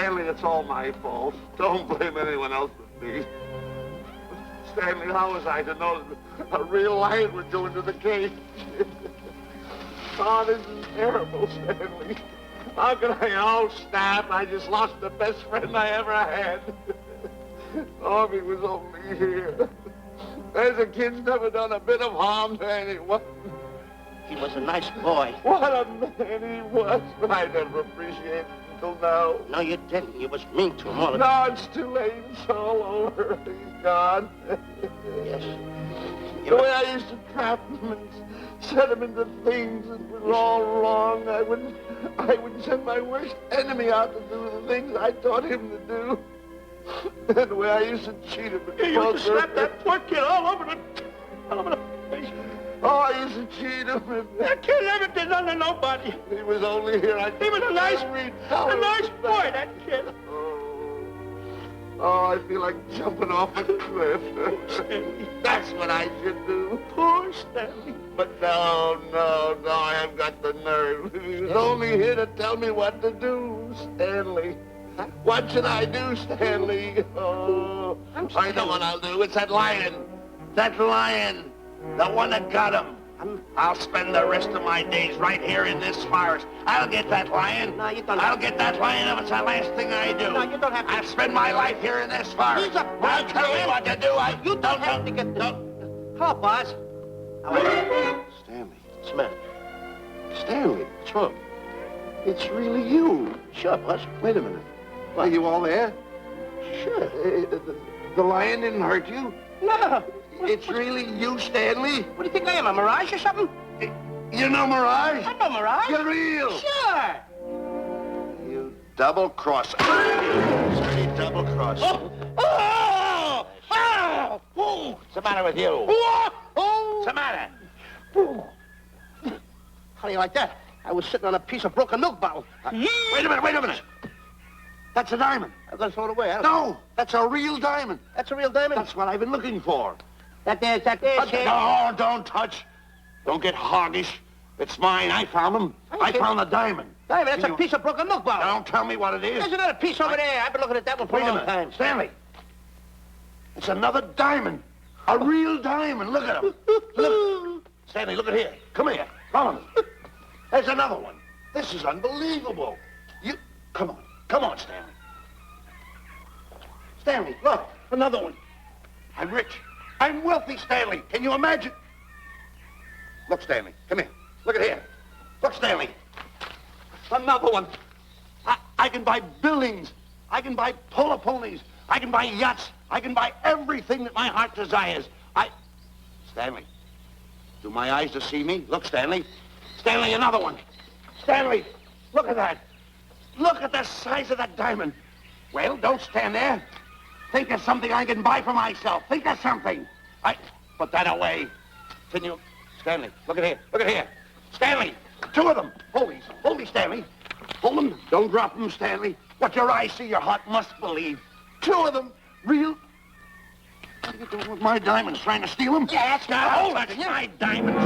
Stanley, it's all my fault. Don't blame anyone else but me. Stanley, how was I to know that a real lion would go into the cage? Oh, this is terrible, Stanley. How could I? Oh, snap. I just lost the best friend I ever had. Oh, if he was only here. There's a kid's never done a bit of harm to anyone. He was a nice boy. What a man he was. But I never appreciated it until now. No, you didn't. You was mean to him all the No, it's too late. It's all over. He's gone. Yes. The way I used to trap him and set him into things that was all wrong. I would send my worst enemy out to do the things I taught him to do. And the way I used to cheat him. You used to slap that poor kid all over the face. Oh, I used to cheat him. That kid never did nothing to nobody. He was only here. He was a nice boy, that kid. Oh, I feel like jumping off a cliff. That's what I should do. Poor Stanley. But no, I haven't got the nerve. He was only here to tell me what to do, Stanley. What should I do, Stanley? Oh, I know what I'll do. It's that lion. That lion. The one that got him. I'll spend the rest of my days right here in this forest. I'll get that lion. No, you don't I'll have get that lion if it's the last thing I do. No, you don't have to. I'll spend my life here in this forest. He's a Now bad tell me man. what to do. You don't have to get the... Hello, boss. How are you? Stanley. What's the matter? Stanley. What's wrong? It's really you. Sure, boss. Wait a minute. Are you all there? Sure. The lion didn't hurt you? No. It's really you, Stanley? What do you think I am, a mirage or something? You're no mirage? I'm no mirage. You're real. Sure. You double-cross. Dirty double-cross. Oh! What's the matter with you? What's the matter? How do you like that? I was sitting on a piece of broken milk bottle. Wait a minute. That's a diamond. I'm going to throw it away. No, that's a real diamond. That's a real diamond? That's what I've been looking for. That there, kid. No, don't touch. Don't get hoggish. It's mine. I found them. I found the diamond. Diamond, that's a piece of broken milk bottle. Don't tell me what it is. There's another piece over there. I've been looking at that one for Wait a a long time. minute. Stanley. It's another diamond. A real diamond. Look at him. Look. Stanley, look at here. Come here. Follow me. There's another one. This is unbelievable. Come on, Stanley. Stanley, look. Another one. I'm rich. I'm wealthy, Stanley. Can you imagine? Look, Stanley. Come here. Look at here. Look, Stanley. Another one. I can buy buildings. I can buy polo ponies. I can buy yachts. I can buy everything that my heart desires. Stanley, do my eyes deceive me? Look, Stanley. Stanley, another one. Stanley, look at that. Look at the size of that diamond. Well, don't stand there. Think of something I can buy for myself. Think of something. Put that away. Can you... Stanley, look at here. Look at here. Stanley, two of them. Hold me, Stanley. Hold them. Don't drop them, Stanley. What your eyes see, your heart must believe. Two of them. Real... What are you doing with my diamonds? Trying to steal them? Yeah, that's Now, hold it. My diamonds.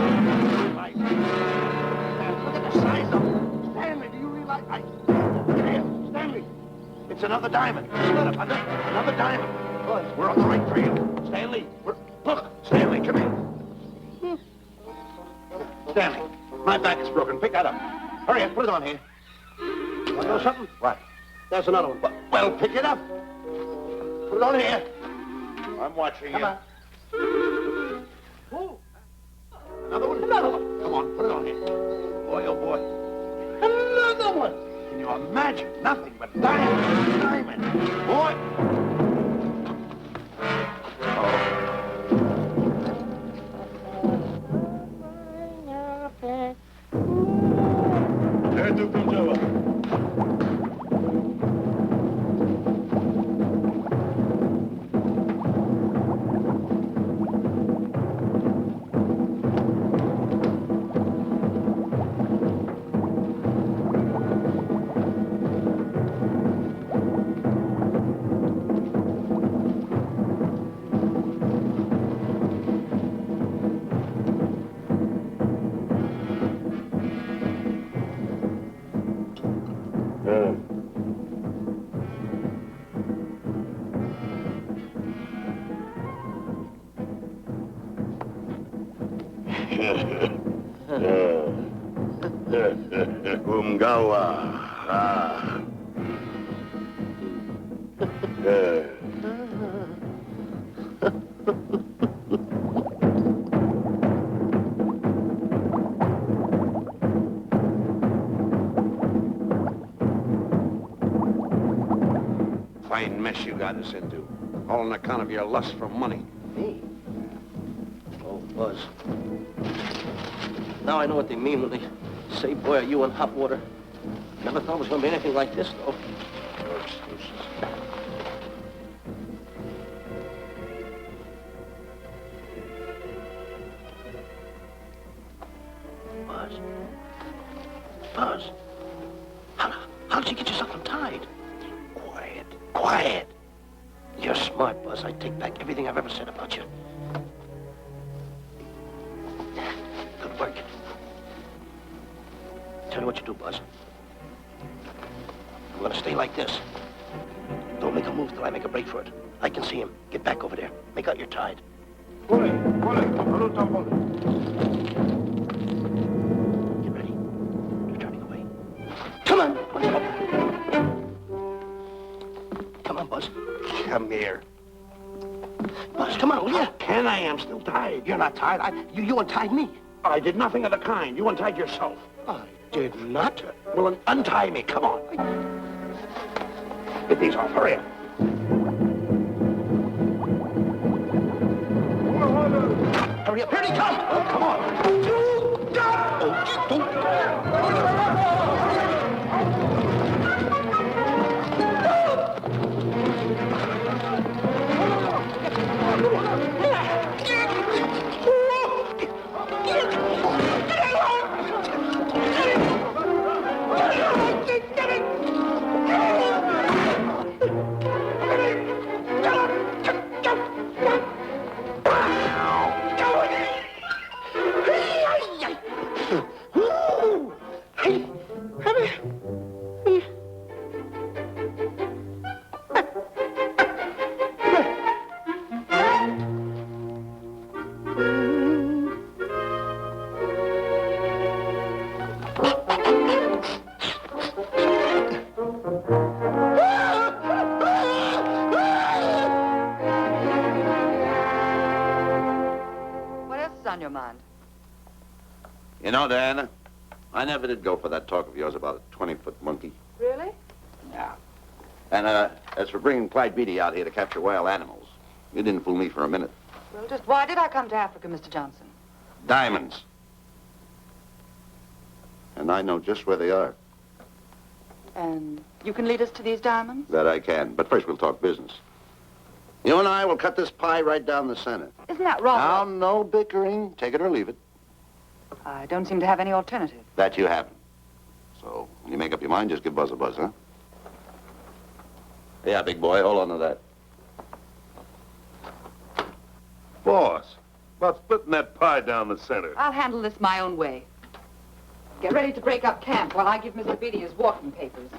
Look at the size of them. Stanley, do you realize... Look at here. Stanley. It's another diamond. Another diamond. We're on the right trail. Stanley, look. Stanley, come here. Stanley, my back is broken. Pick that up. Hurry up. Put it on here. Want to know something? What? There's another one. Well, pick it up. Put it on here. I'm watching you. Come on. Another one? Another one. Come on, put it on here. Boy, oh boy. Another one. Can you imagine? Nothing but diamond. Boy. Umgawa. Ah. Fine mess you got us into. All on account of your lust for money. Me? Oh, Buzz. Now I know what they mean when they say, boy, are you in hot water. Never thought it was going to be anything like this, though. No excuses. Buzz. Buzz. How did you get yourself untied? Quiet. Quiet. You're smart, Buzz. I take back everything I've ever said about you. Good work. Tell me what you do, Buzz. I'm gonna stay like this. Don't make a move till I make a break for it. I can see him. Get back over there. Make out you're tied. Get ready. You're turning away. Come on. Come on, Buzz. Come here. Buzz, come on, will you? Can I? I'm still tied. You're not tied. You untied me. I did nothing of the kind. You untied yourself. I did not. Well, then untie me. Come on. Get these off. Hurry up. Hurry up. Here he comes. Oh, come on. You know, Diana, I never did go for that talk of yours about a 20-foot monkey. Really? Yeah. And as for bringing Clyde Beatty out here to capture wild animals, you didn't fool me for a minute. Well, just why did I come to Africa, Mr. Johnson? Diamonds. And I know just where they are. And you can lead us to these diamonds? That I can. But first we'll talk business. You and I will cut this pie right down the center. Isn't that wrong? Now, no bickering. Take it or leave it. I don't seem to have any alternative. That you haven't. So, when you make up your mind, just give Buzz a buzz, huh? Yeah, big boy, hold on to that. Boss, about splitting that pie down the center. I'll handle this my own way. Get ready to break up camp while I give Mr. Beatty his walking papers.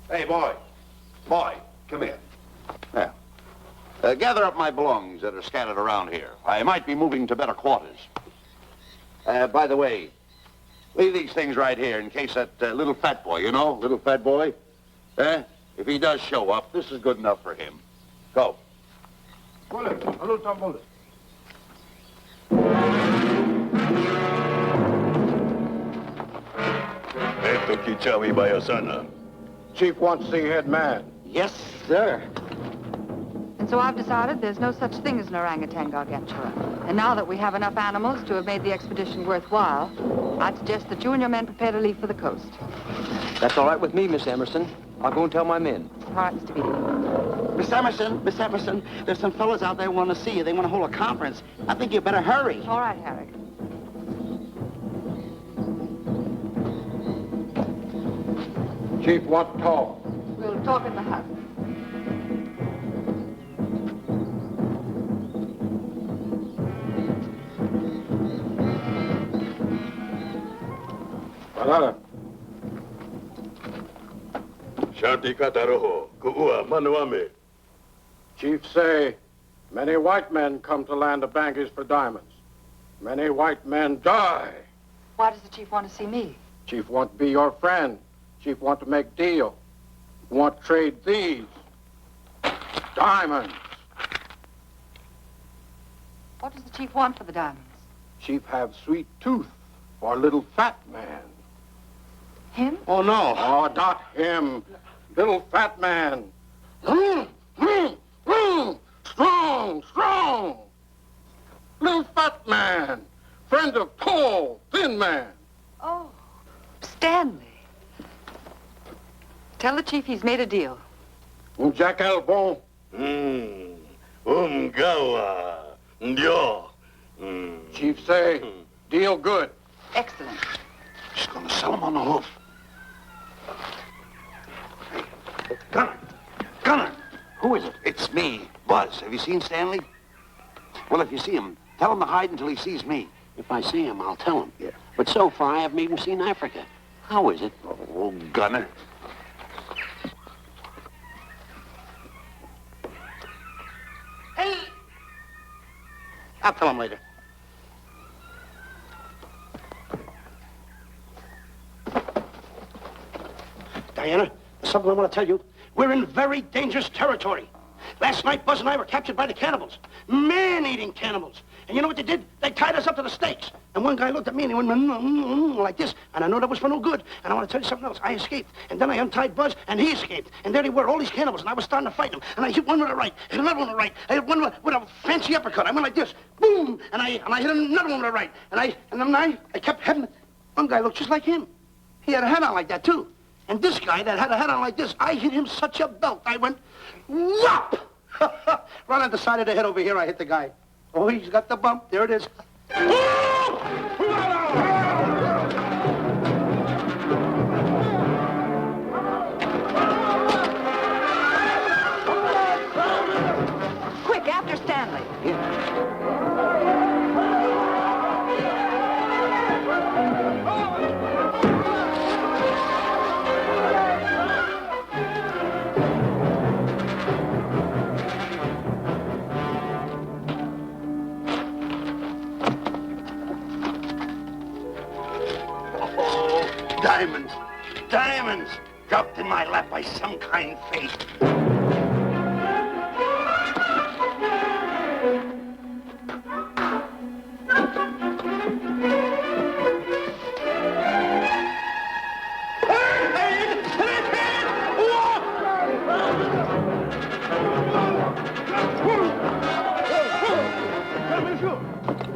Hey, boy. Boy, come here. Yeah. Gather up my belongings that are scattered around here. I might be moving to better quarters. By the way, leave these things right here in case that little fat boy, you know, little fat boy, if he does show up, this is good enough for him. Go. Esto Kichawi Bayasana. Chief wants to see head man. Yes, sir. And so I've decided there's no such thing as an orangutan gargantua. And now that we have enough animals to have made the expedition worthwhile, I'd suggest that you and your men prepare to leave for the coast. That's all right with me, Miss Emerson. I'll go and tell my men. All right, Mr. Beatty. Miss Emerson, there's some fellas out there want to see you. They want to hold a conference. I think you better hurry. All right, Harry. Chief wants to talk. We'll talk in the hut. Shanti Kataroho, Kuua, Manuame. Chiefs say many white men come to land of Bangers for diamonds. Many white men die. Why does the chief want to see me? Chief want to be your friend. Chief want to make deal. Want to trade these diamonds. What does the chief want for the diamonds? Chief have sweet tooth for little fat man. Him? Oh, no. Oh, not him. Little fat man. Strong, strong. Little fat man. Friend of tall, thin man. Oh, Stanley. Tell the chief he's made a deal. Jack Albon. Gawa. Ndio. Chief say, deal good. Excellent. She's gonna sell him on the hoof. Hey, Gunner! Gunner! Who is it? It's me, Buzz. Have you seen Stanley? Well, if you see him, tell him to hide until he sees me. If I see him, I'll tell him. Yeah. But so far, I haven't even seen Africa. How is it? Oh, Gunner. Hey! I'll tell him later. Diana, there's something I want to tell you. We're in very dangerous territory. Last night, Buzz and I were captured by the cannibals. Man-eating cannibals. And you know what they did? They tied us up to the stakes. And one guy looked at me and he went like this. And I know that was for no good. And I want to tell you something else. I escaped. And then I untied Buzz and he escaped. And there they were, all these cannibals. And I was starting to fight them. And I hit one with a right, hit another one with a right. I hit one with a fancy uppercut. I went like this. Boom! And I hit another one with a right. And then I kept hitting. One guy looked just like him. He had a hat on like that, too. And this guy that had a hat on like this, I hit him such a belt. I went, whop! Right on the side of the head over here, I hit the guy. Oh, he's got the bump. There it is. Quick, after Stanley. Diamonds. Diamonds. Dropped in my lap by some kind fate.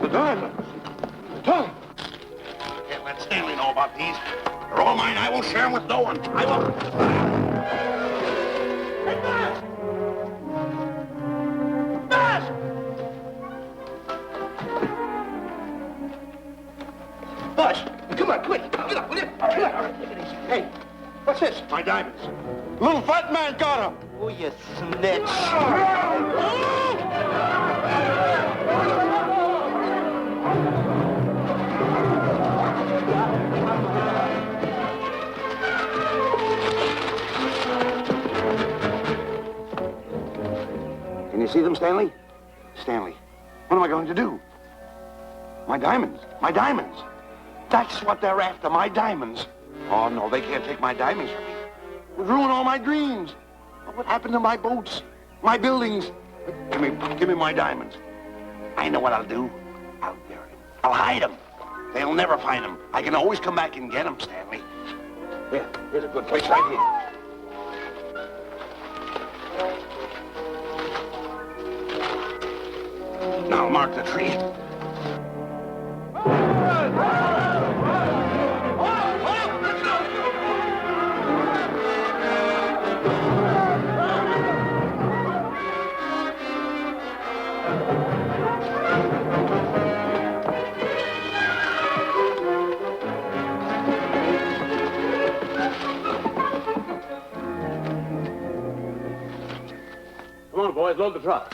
The diamonds. Tom. Can't let Stanley know about these. They're all mine. I won't share them with no one. I won't. Hey, Buzz! Buzz! Buzz, come on, quick. Get up, will you? Come on. Hey, what's this? My diamonds. Little fat man got him. Oh, you snitch. Can you see them, Stanley? Stanley, what am I going to do? My diamonds. My diamonds. That's what they're after, my diamonds. Oh, no, they can't take my diamonds from me. It would ruin all my dreams. What happened to my boats? My buildings? Give me my diamonds. I know what I'll do. I'll bury them. I'll hide them. They'll never find them. I can always come back and get them, Stanley. Here, here's a good place right here. Now mark the tree. Come on, boys, load the truck.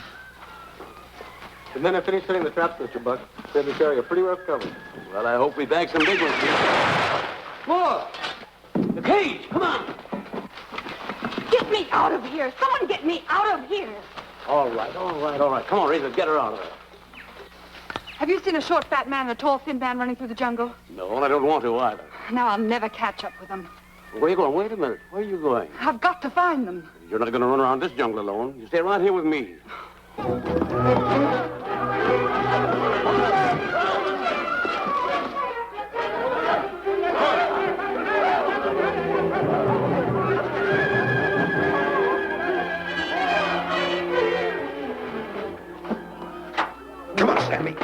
The men have finished setting the traps, Mr. Buck. Said we carry a pretty rough cover. Well, I hope we bag some big ones here. More! The cage, come on! Get me out of here! Someone get me out of here! All right. Come on, Razor, get her out of there. Have you seen a short, fat man and a tall, thin man running through the jungle? No, and I don't want to either. Now I'll never catch up with them. Where are you going? Wait a minute. Where are you going? I've got to find them. You're not going to run around this jungle alone. You stay right here with me. Come on, Stanley.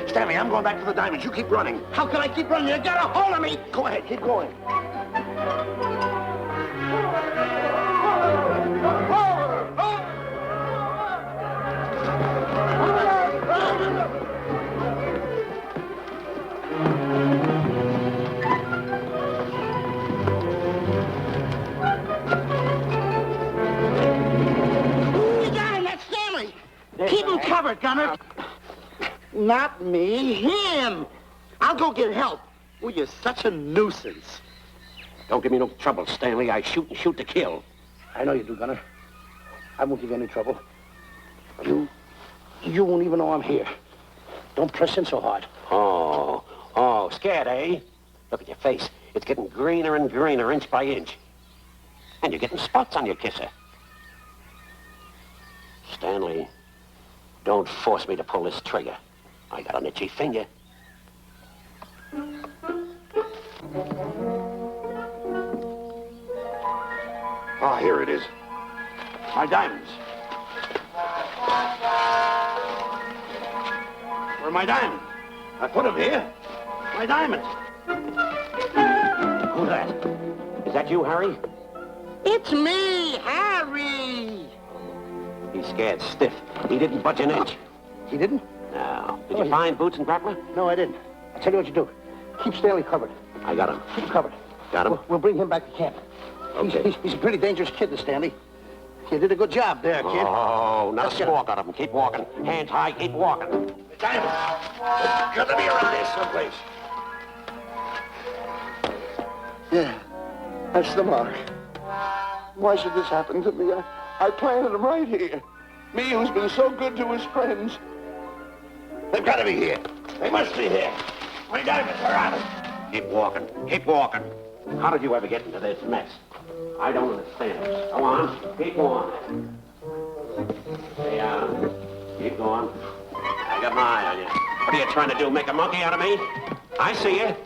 Stanley, I'm going back to the diamonds. You keep running. How can I keep running? You got a hold of me. Go ahead, keep going. You got him. That's Stanley. Keep him covered, Gunner. Not me, him. I'll go get help. Oh, you're such a nuisance. Don't give me no trouble, Stanley. I shoot and shoot to kill. I know you do, Gunner. I won't give you any trouble. You won't even know I'm here. Don't press in so hard. Oh, scared, eh? Look at your face. It's getting greener and greener, inch by inch. And you're getting spots on your kisser. Stanley, don't force me to pull this trigger. I got an itchy finger. Ah, here it is. My diamonds. Where are my diamonds? I put them here. My diamonds. Who's that? Is that you, Harry? It's me, Harry. He's scared stiff. He didn't budge an inch. He didn't? No. Did you find Boots and Grappler? No, I didn't. I'll tell you what you do. Keep Stanley covered. I got him. Keep him covered. Got him? We'll bring him back to camp. Okay. He's a pretty dangerous kid, this Stanley. You did a good job there, kid. Oh, not Let's a get squawk out of him. Keep walking. Hands high, keep walking. The diamonds. There's got to be around here someplace. Yeah, that's the mark. Why should this happen to me? I planted them right here. Me who's been so good to his friends. They've got to be here. They must be here. My diamonds are out. Keep walking. Keep walking. How did you ever get into this mess? I don't understand this. Go on. Keep going. Stay down. Keep going. I got my eye on you. What are you trying to do? Make a monkey out of me? I see you.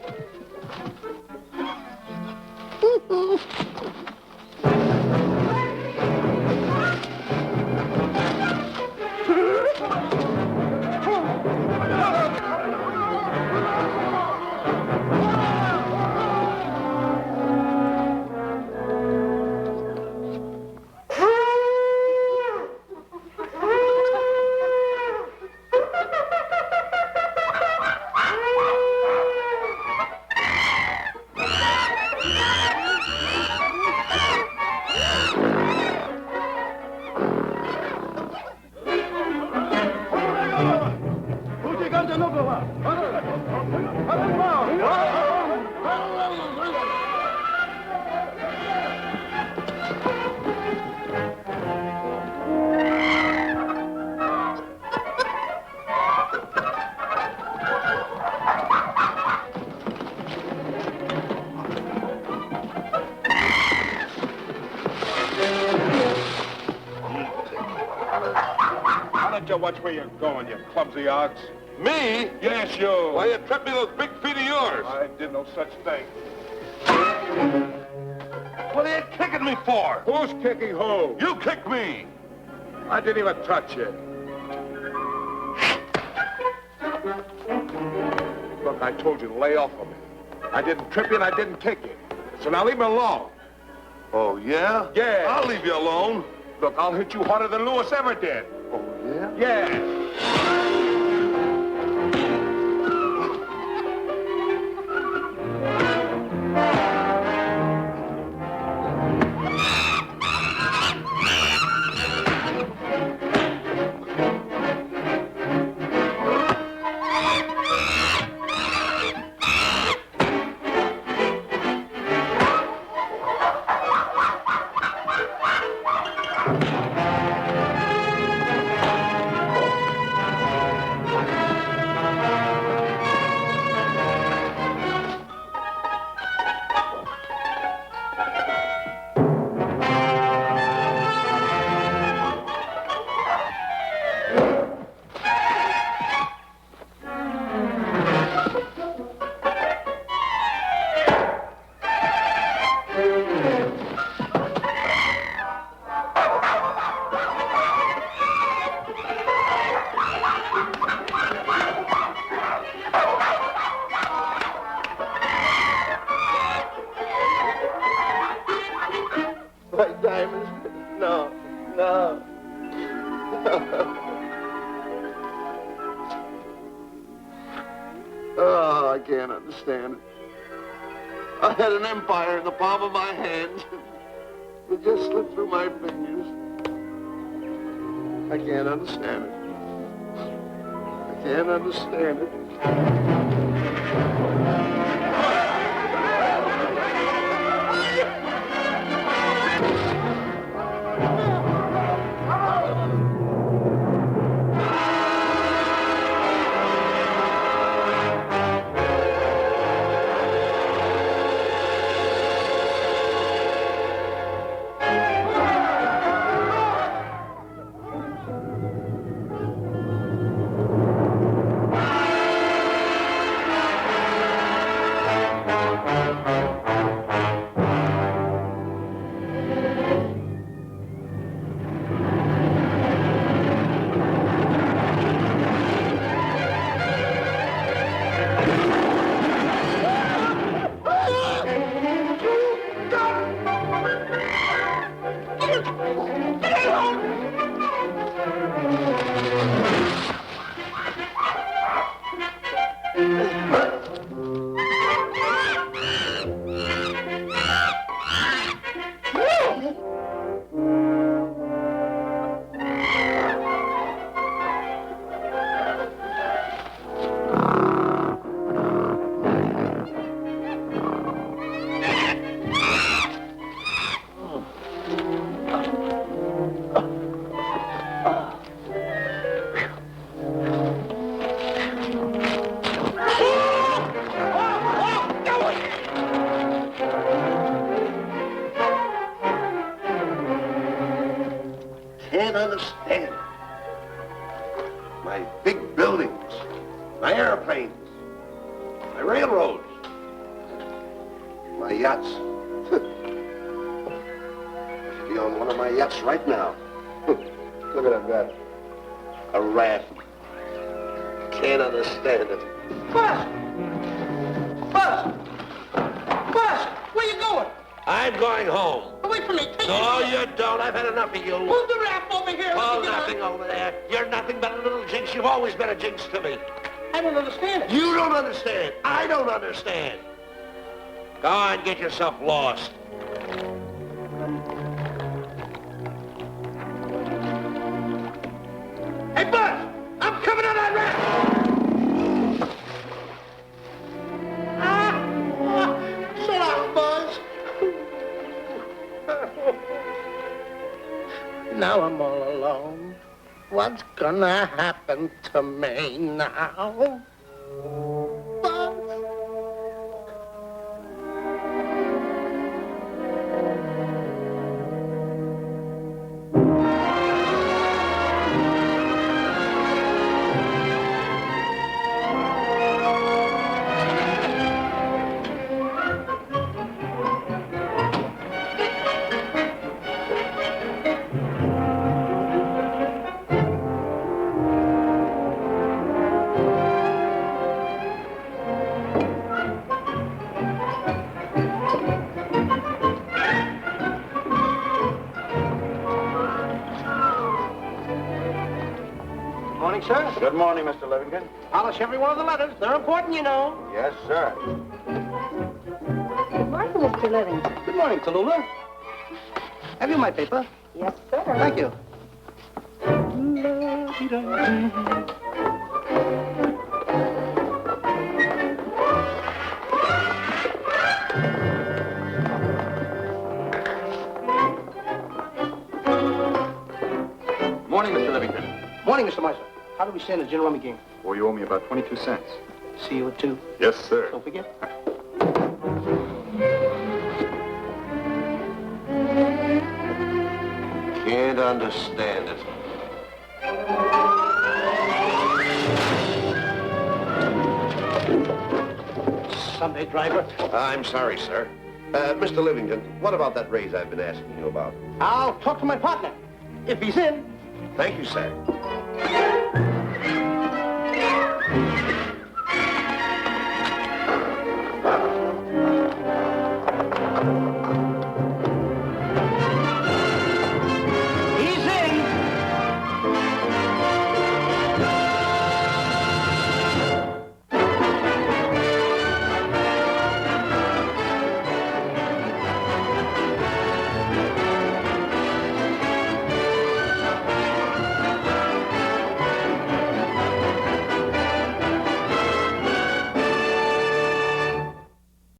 Watch where you're going, you clumsy ox. Me? Yes, you. Why, you tripped me those big feet of yours. I did no such thing. What are you kicking me for? Who's kicking who? You kicked me. I didn't even touch you. Look, I told you to lay off of me. I didn't trip you and I didn't kick you. So now leave me alone. Oh, yeah? Yeah. I'll leave you alone. Look, I'll hit you harder than Lewis ever did. Oh, yeah? Yeah. Oh, I can't understand it. I had an empire in the palm of my hand. It just slipped through my fingers. I can't understand it. I can't understand it. Can't understand. My big buildings, my airplanes, my railroads, my yachts. I should be on one of my yachts right now. Look at that guy. A raft. Can't understand it. Buzz! Buzz! Buzz! Where you going? I'm going home. Wait for me. Take No, me. you don't. I've had enough of you. Move the raft over here. Oh, Let me get nothing over there. You're nothing but a little jinx. You've always been a jinx to me. I don't understand it. You don't understand. I don't understand. Go on, get yourself lost. Hey, Buzz! I'm coming on that raft! Shut up, Buzz. Now I'm all alone. What's gonna happen to me now? Buzz? Morning, sir. Good morning, Mr. Livington. Polish every one of the letters. They're important, you know. Yes, sir. Good morning, Mr. Livington. Good morning, Tallulah. Have you my paper? Yes, sir. Thank you. Morning, Mr. Livington. Morning, Mr. Meister. How do we stand the gin rummy game? Well, you owe me about 22 cents. See you at 2. Yes, sir. Don't forget. Can't understand it. Sunday driver. I'm sorry, sir. Mr. Livington, what about that raise I've been asking you about? I'll talk to my partner. If he's in. Thank you, sir.